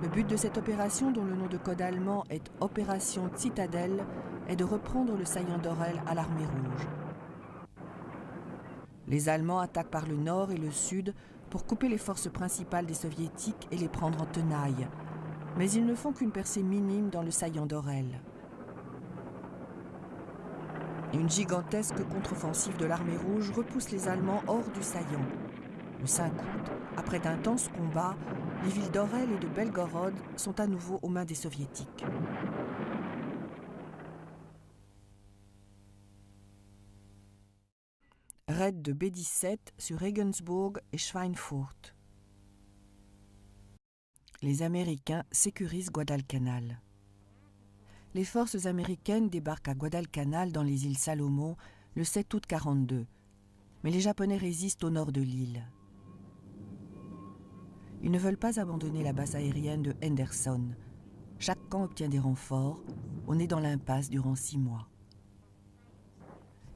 Le but de cette opération, dont le nom de code allemand est Opération Citadelle, est de reprendre le saillant d'Orel à l'armée rouge. Les Allemands attaquent par le nord et le sud pour couper les forces principales des Soviétiques et les prendre en tenaille, mais ils ne font qu'une percée minime dans le saillant d'Orel. Une gigantesque contre-offensive de l'armée rouge repousse les Allemands hors du saillant. Le 5 août, après d'intenses combats, les villes d'Orel et de Belgorod sont à nouveau aux mains des Soviétiques. Raid de B-17 sur Regensburg et Schweinfurt. Les Américains sécurisent Guadalcanal. Les forces américaines débarquent à Guadalcanal dans les îles Salomon le 7 août 1942, mais les Japonais résistent au nord de l'île. Ils ne veulent pas abandonner la base aérienne de Henderson. Chaque camp obtient des renforts. On est dans l'impasse durant 6 mois.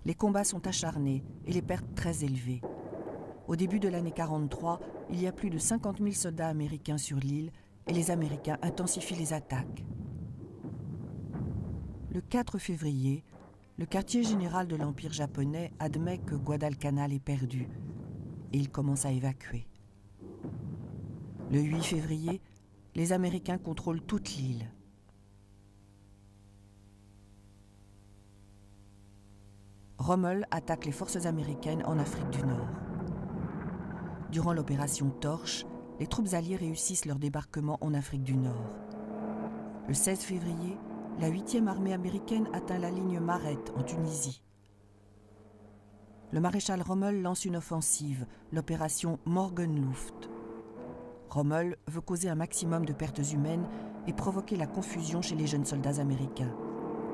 Les combats sont acharnés et les pertes très élevées. Au début de l'année 1943, il y a plus de 50 000 soldats américains sur l'île et les Américains intensifient les attaques. Le 4 février, le quartier général de l'Empire japonais admet que Guadalcanal est perdu et il commence à évacuer. Le 8 février, les Américains contrôlent toute l'île. Rommel attaque les forces américaines en Afrique du Nord. Durant l'opération Torche, les troupes alliées réussissent leur débarquement en Afrique du Nord. Le 16 février, la 8e armée américaine atteint la ligne Mareth en Tunisie. Le maréchal Rommel lance une offensive, l'opération Morgenluft. Rommel veut causer un maximum de pertes humaines et provoquer la confusion chez les jeunes soldats américains.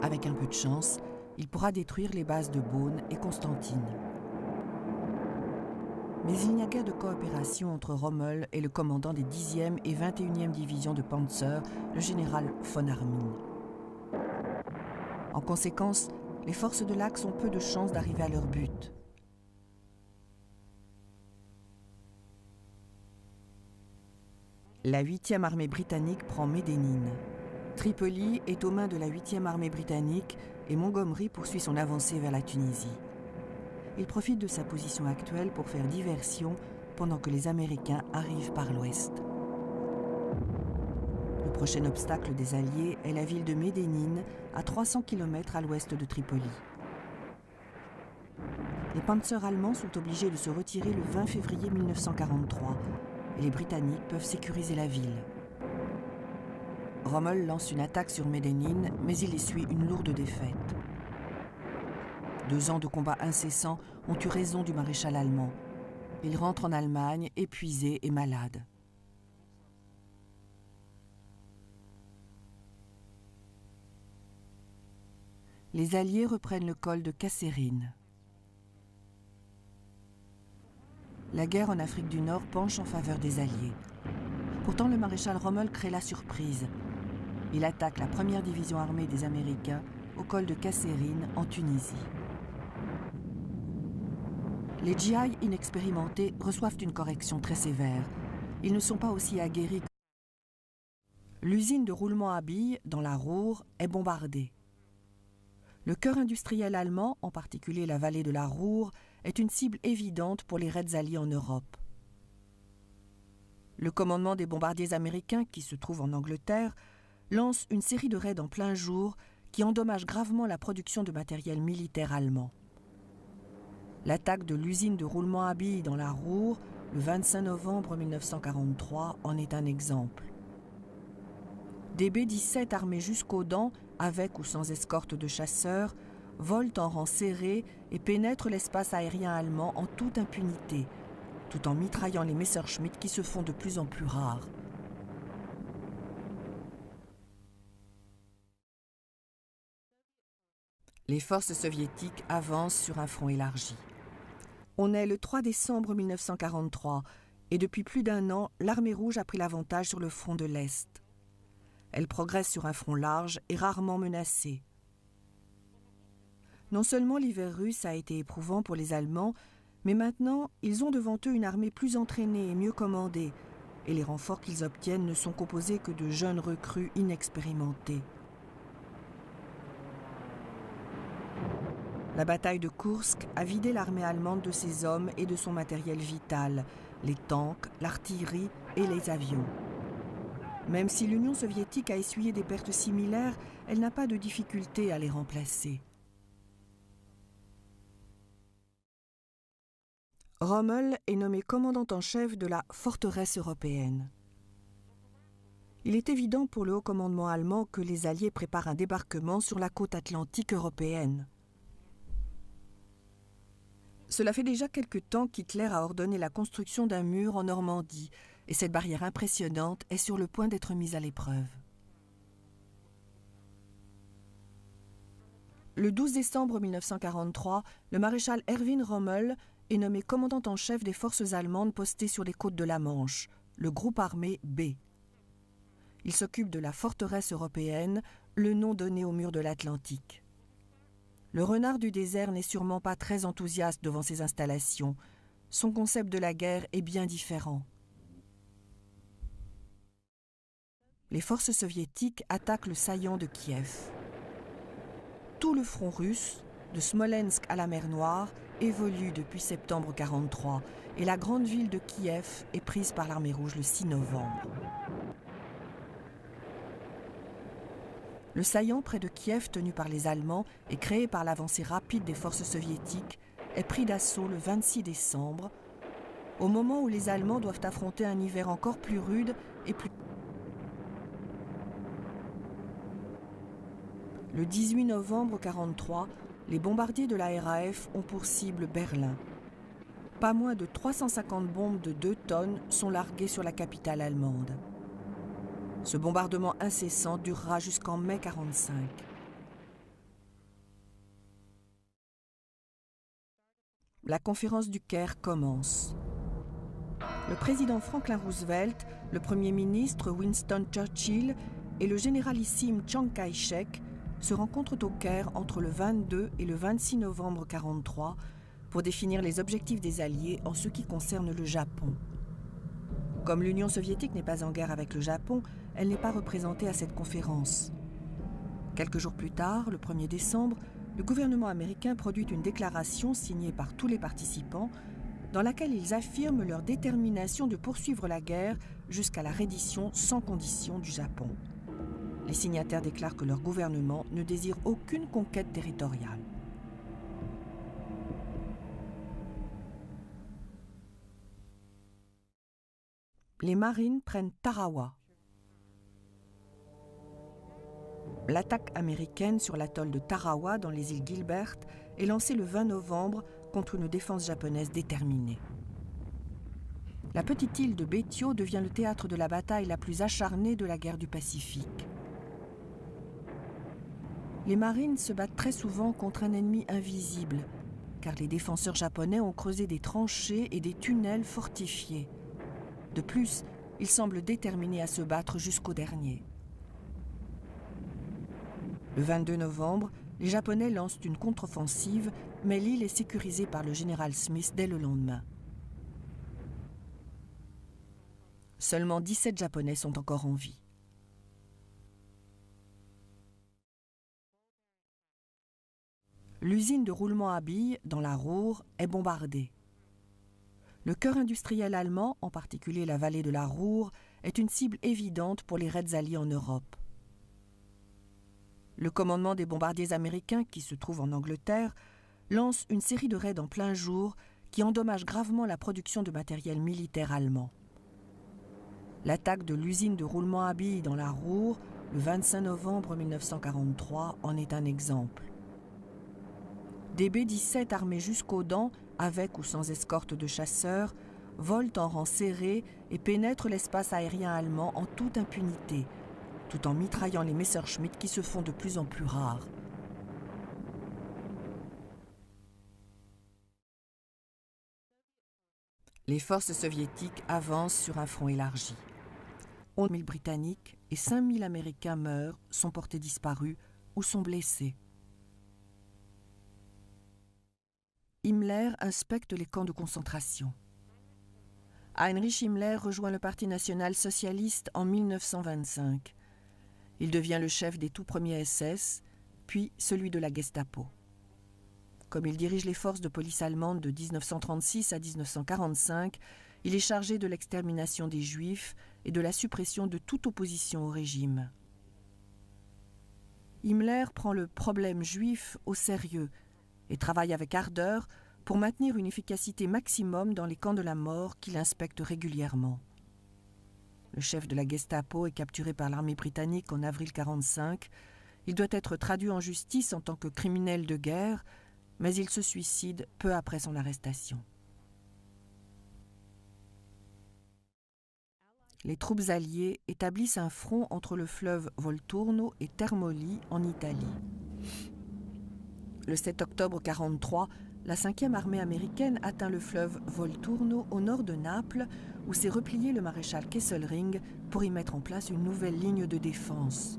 Avec un peu de chance, il pourra détruire les bases de Beaune et Constantine. Mais il n'y a guère de coopération entre Rommel et le commandant des 10e et 21e divisions de Panzer, le général von Armin. En conséquence, les forces de l'Axe ont peu de chances d'arriver à leur but. La 8e armée britannique prend Médénine. Tripoli est aux mains de la 8e armée britannique et Montgomery poursuit son avancée vers la Tunisie. Il profite de sa position actuelle pour faire diversion pendant que les Américains arrivent par l'ouest. Le prochain obstacle des Alliés est la ville de Médénine, à 300 km à l'ouest de Tripoli. Les panzers allemands sont obligés de se retirer le 20 février 1943 et les Britanniques peuvent sécuriser la ville. Rommel lance une attaque sur Médénine, mais il essuie une lourde défaite. 2 ans de combats incessants ont eu raison du maréchal allemand. Il rentre en Allemagne, épuisé et malade. Les Alliés reprennent le col de Kasserine. La guerre en Afrique du Nord penche en faveur des Alliés. Pourtant, le maréchal Rommel crée la surprise. Il attaque la 1re division armée des Américains au col de Kasserine, en Tunisie. Les GI inexpérimentés reçoivent une correction très sévère. Ils ne sont pas aussi aguerris que... L'usine de roulement à billes, dans la Ruhr, est bombardée. Le cœur industriel allemand, en particulier la vallée de la Ruhr, est une cible évidente pour les raids alliés en Europe. Le commandement des bombardiers américains, qui se trouve en Angleterre, lance une série de raids en plein jour qui endommagent gravement la production de matériel militaire allemand. L'attaque de l'usine de roulement à billes dans la Ruhr, le 25 novembre 1943, en est un exemple. Des B-17 armés jusqu'aux dents, avec ou sans escorte de chasseurs, volent en rang serré et pénètrent l'espace aérien allemand en toute impunité, tout en mitraillant les Messerschmitt qui se font de plus en plus rares. Les forces soviétiques avancent sur un front élargi. On est le 3 décembre 1943 et depuis plus d'1 an, l'armée rouge a pris l'avantage sur le front de l'Est. Elle progresse sur un front large et rarement menacé. Non seulement l'hiver russe a été éprouvant pour les Allemands, mais maintenant, ils ont devant eux une armée plus entraînée et mieux commandée, et les renforts qu'ils obtiennent ne sont composés que de jeunes recrues inexpérimentés. La bataille de Koursk a vidé l'armée allemande de ses hommes et de son matériel vital, les tanks, l'artillerie et les avions. Même si l'Union soviétique a essuyé des pertes similaires, elle n'a pas de difficulté à les remplacer. Rommel est nommé commandant en chef de la forteresse européenne. Il est évident pour le haut commandement allemand que les Alliés préparent un débarquement sur la côte atlantique européenne. Cela fait déjà quelque temps qu'Hitler a ordonné la construction d'un mur en Normandie, et cette barrière impressionnante est sur le point d'être mise à l'épreuve. Le 12 décembre 1943, le maréchal Erwin Rommel est nommé commandant en chef des forces allemandes postées sur les côtes de la Manche, le groupe armé B. Il s'occupe de la forteresse européenne, le nom donné au mur de l'Atlantique. Le renard du désert n'est sûrement pas très enthousiaste devant ces installations. Son concept de la guerre est bien différent. Les forces soviétiques attaquent le saillant de Kiev. Tout le front russe, de Smolensk à la mer Noire, évolue depuis septembre 1943 et la grande ville de Kiev est prise par l'armée rouge le 6 novembre. Le saillant près de Kiev tenu par les Allemands et créé par l'avancée rapide des forces soviétiques est pris d'assaut le 26 décembre, au moment où les Allemands doivent affronter un hiver encore plus rude et plus... Le 18 novembre 1943, les bombardiers de la RAF ont pour cible Berlin. Pas moins de 350 bombes de 2 tonnes sont larguées sur la capitale allemande. Ce bombardement incessant durera jusqu'en mai 1945. La conférence du Caire commence. Le président Franklin Roosevelt, le premier ministre Winston Churchill et le généralissime Chiang Kai-shek se rencontrent au Caire entre le 22 et le 26 novembre 1943 pour définir les objectifs des Alliés en ce qui concerne le Japon. Comme l'Union soviétique n'est pas en guerre avec le Japon, elle n'est pas représentée à cette conférence. Quelques jours plus tard, le 1er décembre, le gouvernement américain produit une déclaration signée par tous les participants dans laquelle ils affirment leur détermination de poursuivre la guerre jusqu'à la reddition sans condition du Japon. Les signataires déclarent que leur gouvernement ne désire aucune conquête territoriale. Les Marines prennent Tarawa. L'attaque américaine sur l'atoll de Tarawa dans les îles Gilbert est lancée le 20 novembre contre une défense japonaise déterminée. La petite île de Betio devient le théâtre de la bataille la plus acharnée de la guerre du Pacifique. Les marines se battent très souvent contre un ennemi invisible, car les défenseurs japonais ont creusé des tranchées et des tunnels fortifiés. De plus, ils semblent déterminés à se battre jusqu'au dernier. Le 22 novembre, les Japonais lancent une contre-offensive, mais l'île est sécurisée par le général Smith dès le lendemain. Seulement 17 Japonais sont encore en vie. L'usine de roulement à billes, dans la Ruhr, est bombardée. Le cœur industriel allemand, en particulier la vallée de la Ruhr, est une cible évidente pour les raids alliés en Europe. Le commandement des bombardiers américains, qui se trouve en Angleterre, lance une série de raids en plein jour qui endommagent gravement la production de matériel militaire allemand. L'attaque de l'usine de roulement à billes dans la Ruhr, le 25 novembre 1943, en est un exemple. Des B-17 armés jusqu'aux dents, avec ou sans escorte de chasseurs, volent en rang serré et pénètrent l'espace aérien allemand en toute impunité, tout en mitraillant les Messerschmitt qui se font de plus en plus rares. Les forces soviétiques avancent sur un front élargi. 11 000 Britanniques et 5 000 Américains meurent, sont portés disparus ou sont blessés. Himmler inspecte les camps de concentration. Heinrich Himmler rejoint le Parti national-socialiste en 1925. Il devient le chef des tout premiers SS, puis celui de la Gestapo. Comme il dirige les forces de police allemandes de 1936 à 1945, il est chargé de l'extermination des Juifs et de la suppression de toute opposition au régime. Himmler prend le problème juif au sérieux et travaille avec ardeur pour maintenir une efficacité maximum dans les camps de la mort qu'il inspecte régulièrement. Le chef de la Gestapo est capturé par l'armée britannique en avril 1945. Il doit être traduit en justice en tant que criminel de guerre, mais il se suicide peu après son arrestation. Les troupes alliées établissent un front entre le fleuve Volturno et Termoli en Italie. Le 7 octobre 1943, la 5e armée américaine atteint le fleuve Volturno au nord de Naples, où s'est replié le maréchal Kesselring pour y mettre en place une nouvelle ligne de défense.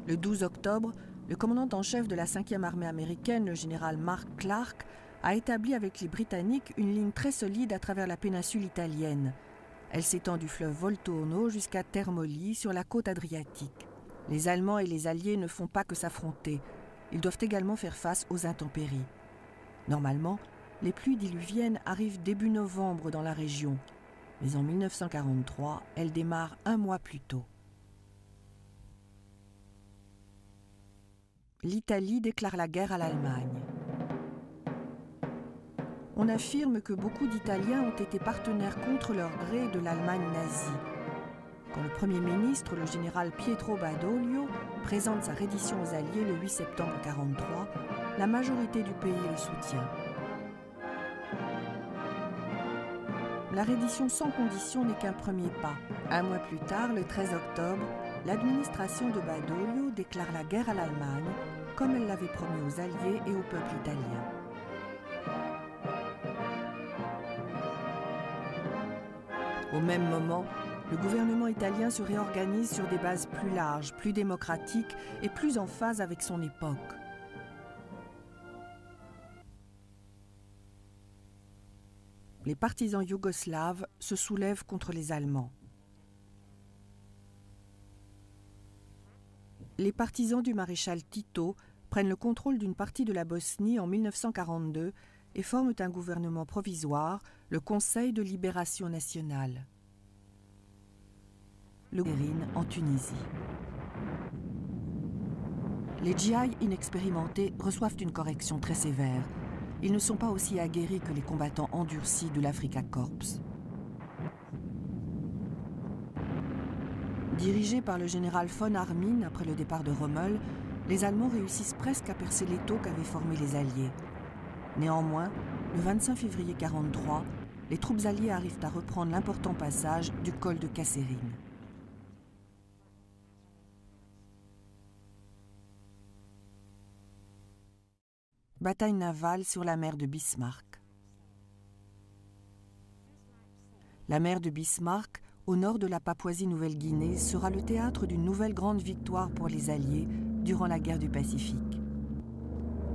Le 12 octobre, le commandant en chef de la 5e armée américaine, le général Mark Clark, a établi avec les Britanniques une ligne très solide à travers la péninsule italienne. Elle s'étend du fleuve Volturno jusqu'à Termoli sur la côte adriatique. Les Allemands et les Alliés ne font pas que s'affronter. Ils doivent également faire face aux intempéries. Normalement, les pluies diluviennes arrivent début novembre dans la région, mais en 1943, elles démarrent un mois plus tôt. L'Italie déclare la guerre à l'Allemagne. On affirme que beaucoup d'Italiens ont été partenaires contre leur gré de l'Allemagne nazie. Quand le Premier ministre, le général Pietro Badoglio, présente sa reddition aux Alliés le 8 septembre 1943, la majorité du pays le soutient. La reddition sans condition n'est qu'un premier pas. Un mois plus tard, le 13 octobre, l'administration de Badoglio déclare la guerre à l'Allemagne, comme elle l'avait promis aux Alliés et au peuple italien. Au même moment, le gouvernement italien se réorganise sur des bases plus larges, plus démocratiques et plus en phase avec son époque. Les partisans yougoslaves se soulèvent contre les Allemands. Les partisans du maréchal Tito prennent le contrôle d'une partie de la Bosnie en 1942 et forment un gouvernement provisoire, le Conseil de libération nationale. Le Guérine en Tunisie. Les GI inexpérimentés reçoivent une correction très sévère. Ils ne sont pas aussi aguerris que les combattants endurcis de l'Afrika Korps. Dirigés par le général von Armin après le départ de Rommel, les Allemands réussissent presque à percer l'étau qu'avaient formé les Alliés. Néanmoins, le 25 février 1943, les troupes alliées arrivent à reprendre l'important passage du col de Kasserine. Bataille navale sur la mer de Bismarck. La mer de Bismarck, au nord de la Papouasie-Nouvelle-Guinée, sera le théâtre d'une nouvelle grande victoire pour les Alliés durant la guerre du Pacifique.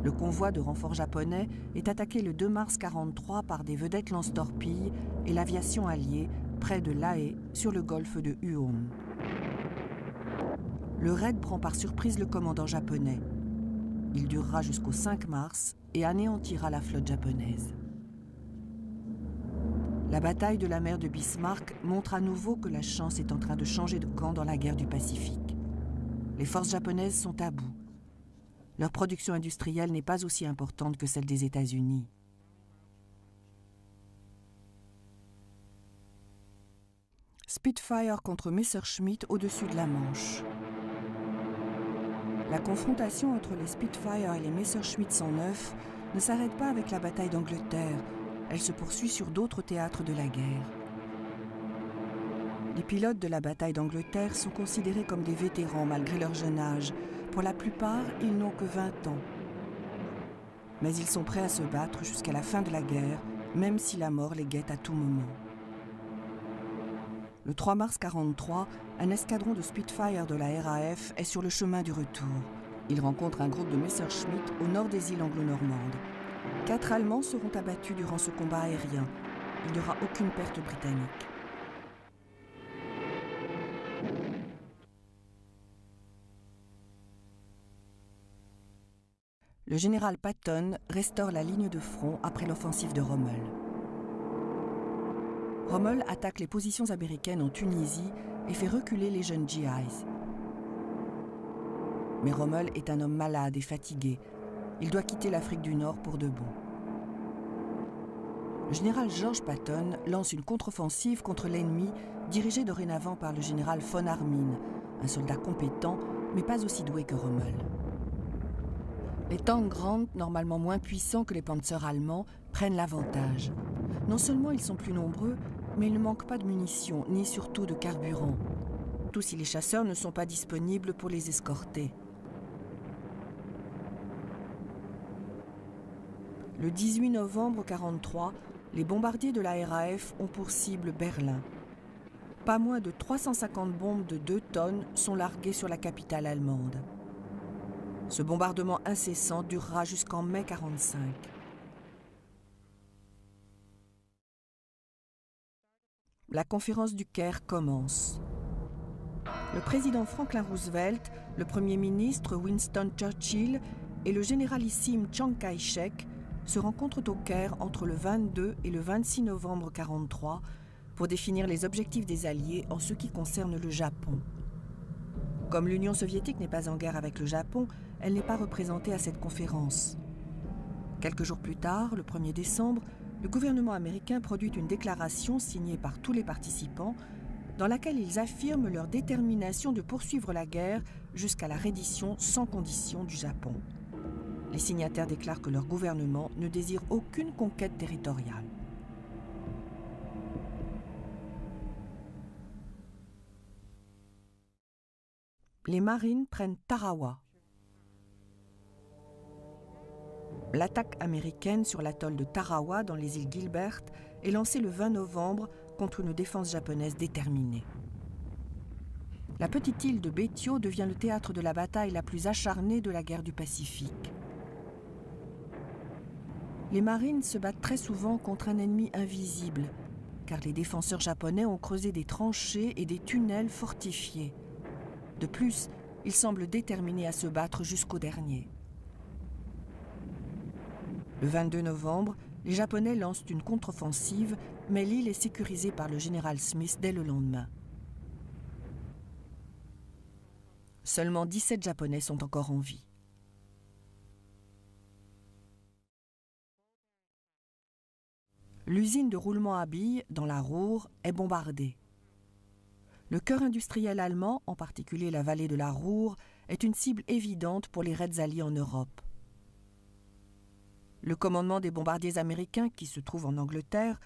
Le convoi de renforts japonais est attaqué le 2 mars 1943 par des vedettes lance-torpilles et l'aviation alliée près de Lae sur le golfe de Huon. Le raid prend par surprise le commandant japonais. Il durera jusqu'au 5 mars et anéantira la flotte japonaise. La bataille de la mer de Bismarck montre à nouveau que la chance est en train de changer de camp dans la guerre du Pacifique. Les forces japonaises sont à bout. Leur production industrielle n'est pas aussi importante que celle des États-Unis. Spitfire contre Messerschmitt au-dessus de la Manche. La confrontation entre les Spitfire et les Messerschmitt 109 ne s'arrête pas avec la bataille d'Angleterre. Elle se poursuit sur d'autres théâtres de la guerre. Les pilotes de la bataille d'Angleterre sont considérés comme des vétérans malgré leur jeune âge. Pour la plupart, ils n'ont que 20 ans. Mais ils sont prêts à se battre jusqu'à la fin de la guerre, même si la mort les guette à tout moment. Le 3 mars 1943, un escadron de Spitfire de la RAF est sur le chemin du retour. Il rencontre un groupe de Messerschmitt au nord des îles anglo-normandes. 4 Allemands seront abattus durant ce combat aérien. Il n'y aura aucune perte britannique. Le général Patton restaure la ligne de front après l'offensive de Rommel. Rommel attaque les positions américaines en Tunisie et fait reculer les jeunes GIs. Mais Rommel est un homme malade et fatigué. Il doit quitter l'Afrique du Nord pour de bon. Le général George Patton lance une contre-offensive contre l'ennemi, dirigée dorénavant par le général von Armin, un soldat compétent, mais pas aussi doué que Rommel. Les tanks Grant, normalement moins puissants que les Panzers allemands, prennent l'avantage. Non seulement ils sont plus nombreux, mais ils ne manquent pas de munitions, ni surtout de carburant. Tout si les chasseurs ne sont pas disponibles pour les escorter. Le 18 novembre 1943, les bombardiers de la RAF ont pour cible Berlin. Pas moins de 350 bombes de 2 tonnes sont larguées sur la capitale allemande. Ce bombardement incessant durera jusqu'en mai 1945. La conférence du Caire commence. Le président Franklin Roosevelt, le premier ministre Winston Churchill et le généralissime Chiang Kai-shek se rencontrent au Caire entre le 22 et le 26 novembre 1943 pour définir les objectifs des Alliés en ce qui concerne le Japon. Comme l'Union soviétique n'est pas en guerre avec le Japon, elle n'est pas représentée à cette conférence. Quelques jours plus tard, le 1er décembre, le gouvernement américain produit une déclaration signée par tous les participants dans laquelle ils affirment leur détermination de poursuivre la guerre jusqu'à la reddition sans condition du Japon. Les signataires déclarent que leur gouvernement ne désire aucune conquête territoriale. Les Marines prennent Tarawa. L'attaque américaine sur l'atoll de Tarawa dans les îles Gilbert est lancée le 20 novembre contre une défense japonaise déterminée. La petite île de Betio devient le théâtre de la bataille la plus acharnée de la guerre du Pacifique. Les marines se battent très souvent contre un ennemi invisible, car les défenseurs japonais ont creusé des tranchées et des tunnels fortifiés. De plus, ils semblent déterminés à se battre jusqu'au dernier. Le 22 novembre, les Japonais lancent une contre-offensive, mais l'île est sécurisée par le général Smith dès le lendemain. Seulement 17 Japonais sont encore en vie. L'usine de roulement à billes, dans la Ruhr, est bombardée. Le cœur industriel allemand, en particulier la vallée de la Ruhr, est une cible évidente pour les raids alliés en Europe. Le commandement des bombardiers américains, qui se trouve en Angleterre,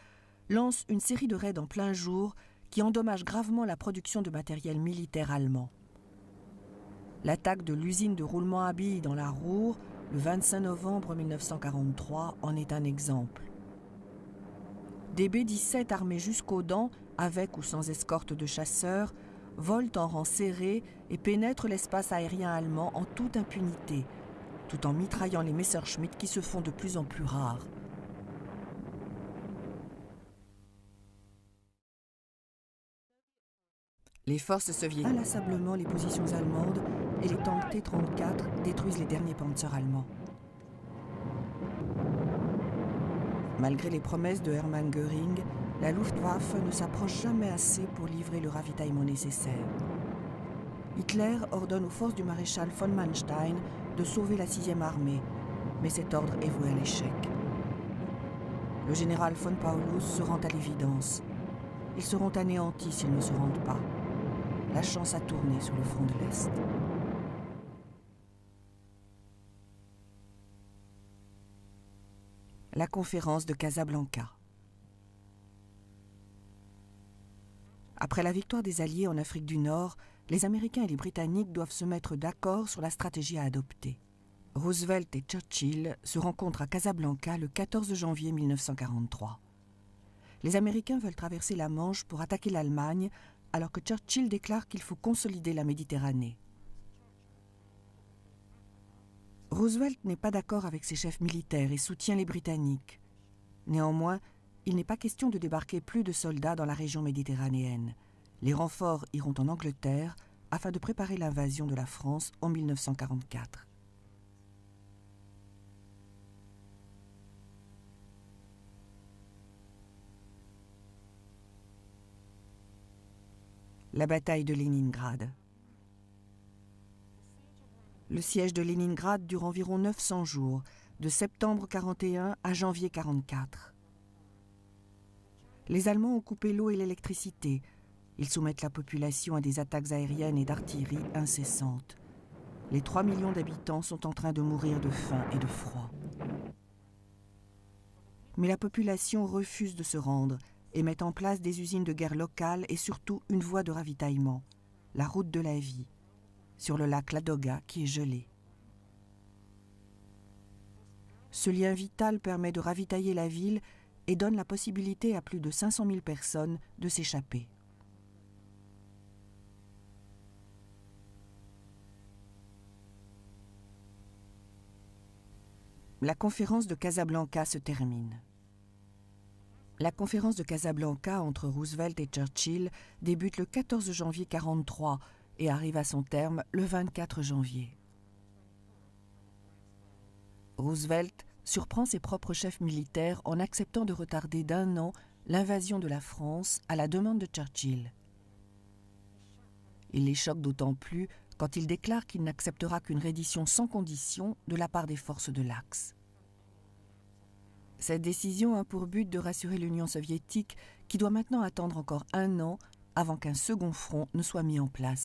lance une série de raids en plein jour qui endommagent gravement la production de matériel militaire allemand. L'attaque de l'usine de roulement à billes dans la Ruhr, le 25 novembre 1943, en est un exemple. Des B-17 armés jusqu'aux dents, avec ou sans escorte de chasseurs, volent en rang serré et pénètrent l'espace aérien allemand en toute impunité, tout en mitraillant les Messerschmitt qui se font de plus en plus rares. Les forces soviétiques inlassablement les positions allemandes et les tanks T-34 détruisent les derniers panzers allemands. Malgré les promesses de Hermann Göring, la Luftwaffe ne s'approche jamais assez pour livrer le ravitaillement nécessaire. Hitler ordonne aux forces du maréchal von Manstein de sauver la 6e armée, mais cet ordre est voué à l'échec. Le général von Paulus se rend à l'évidence. Ils seront anéantis s'ils ne se rendent pas. La chance a tourné sur le front de l'Est. La conférence de Casablanca. Après la victoire des Alliés en Afrique du Nord, les Américains et les Britanniques doivent se mettre d'accord sur la stratégie à adopter. Roosevelt et Churchill se rencontrent à Casablanca le 14 janvier 1943. Les Américains veulent traverser la Manche pour attaquer l'Allemagne, alors que Churchill déclare qu'il faut consolider la Méditerranée. Roosevelt n'est pas d'accord avec ses chefs militaires et soutient les Britanniques. Néanmoins, il n'est pas question de débarquer plus de soldats dans la région méditerranéenne. Les renforts iront en Angleterre afin de préparer l'invasion de la France en 1944. La bataille de Leningrad. Le siège de Leningrad dure environ 900 jours, de septembre 1941 à janvier 1944. Les Allemands ont coupé l'eau et l'électricité. Ils soumettent la population à des attaques aériennes et d'artillerie incessantes. Les 3 millions d'habitants sont en train de mourir de faim et de froid. Mais la population refuse de se rendre et met en place des usines de guerre locales et surtout une voie de ravitaillement, la route de la vie, sur le lac Ladoga qui est gelé. Ce lien vital permet de ravitailler la ville et donne la possibilité à plus de 500 000 personnes de s'échapper. La conférence de Casablanca se termine. La conférence de Casablanca entre Roosevelt et Churchill débute le 14 janvier 1943 et arrive à son terme le 24 janvier. Roosevelt surprend ses propres chefs militaires en acceptant de retarder d'1 an l'invasion de la France à la demande de Churchill. Il les choque d'autant plus quand il déclare qu'il n'acceptera qu'une reddition sans condition de la part des forces de l'Axe. Cette décision a pour but de rassurer l'Union soviétique qui doit maintenant attendre encore 1 an avant qu'un second front ne soit mis en place.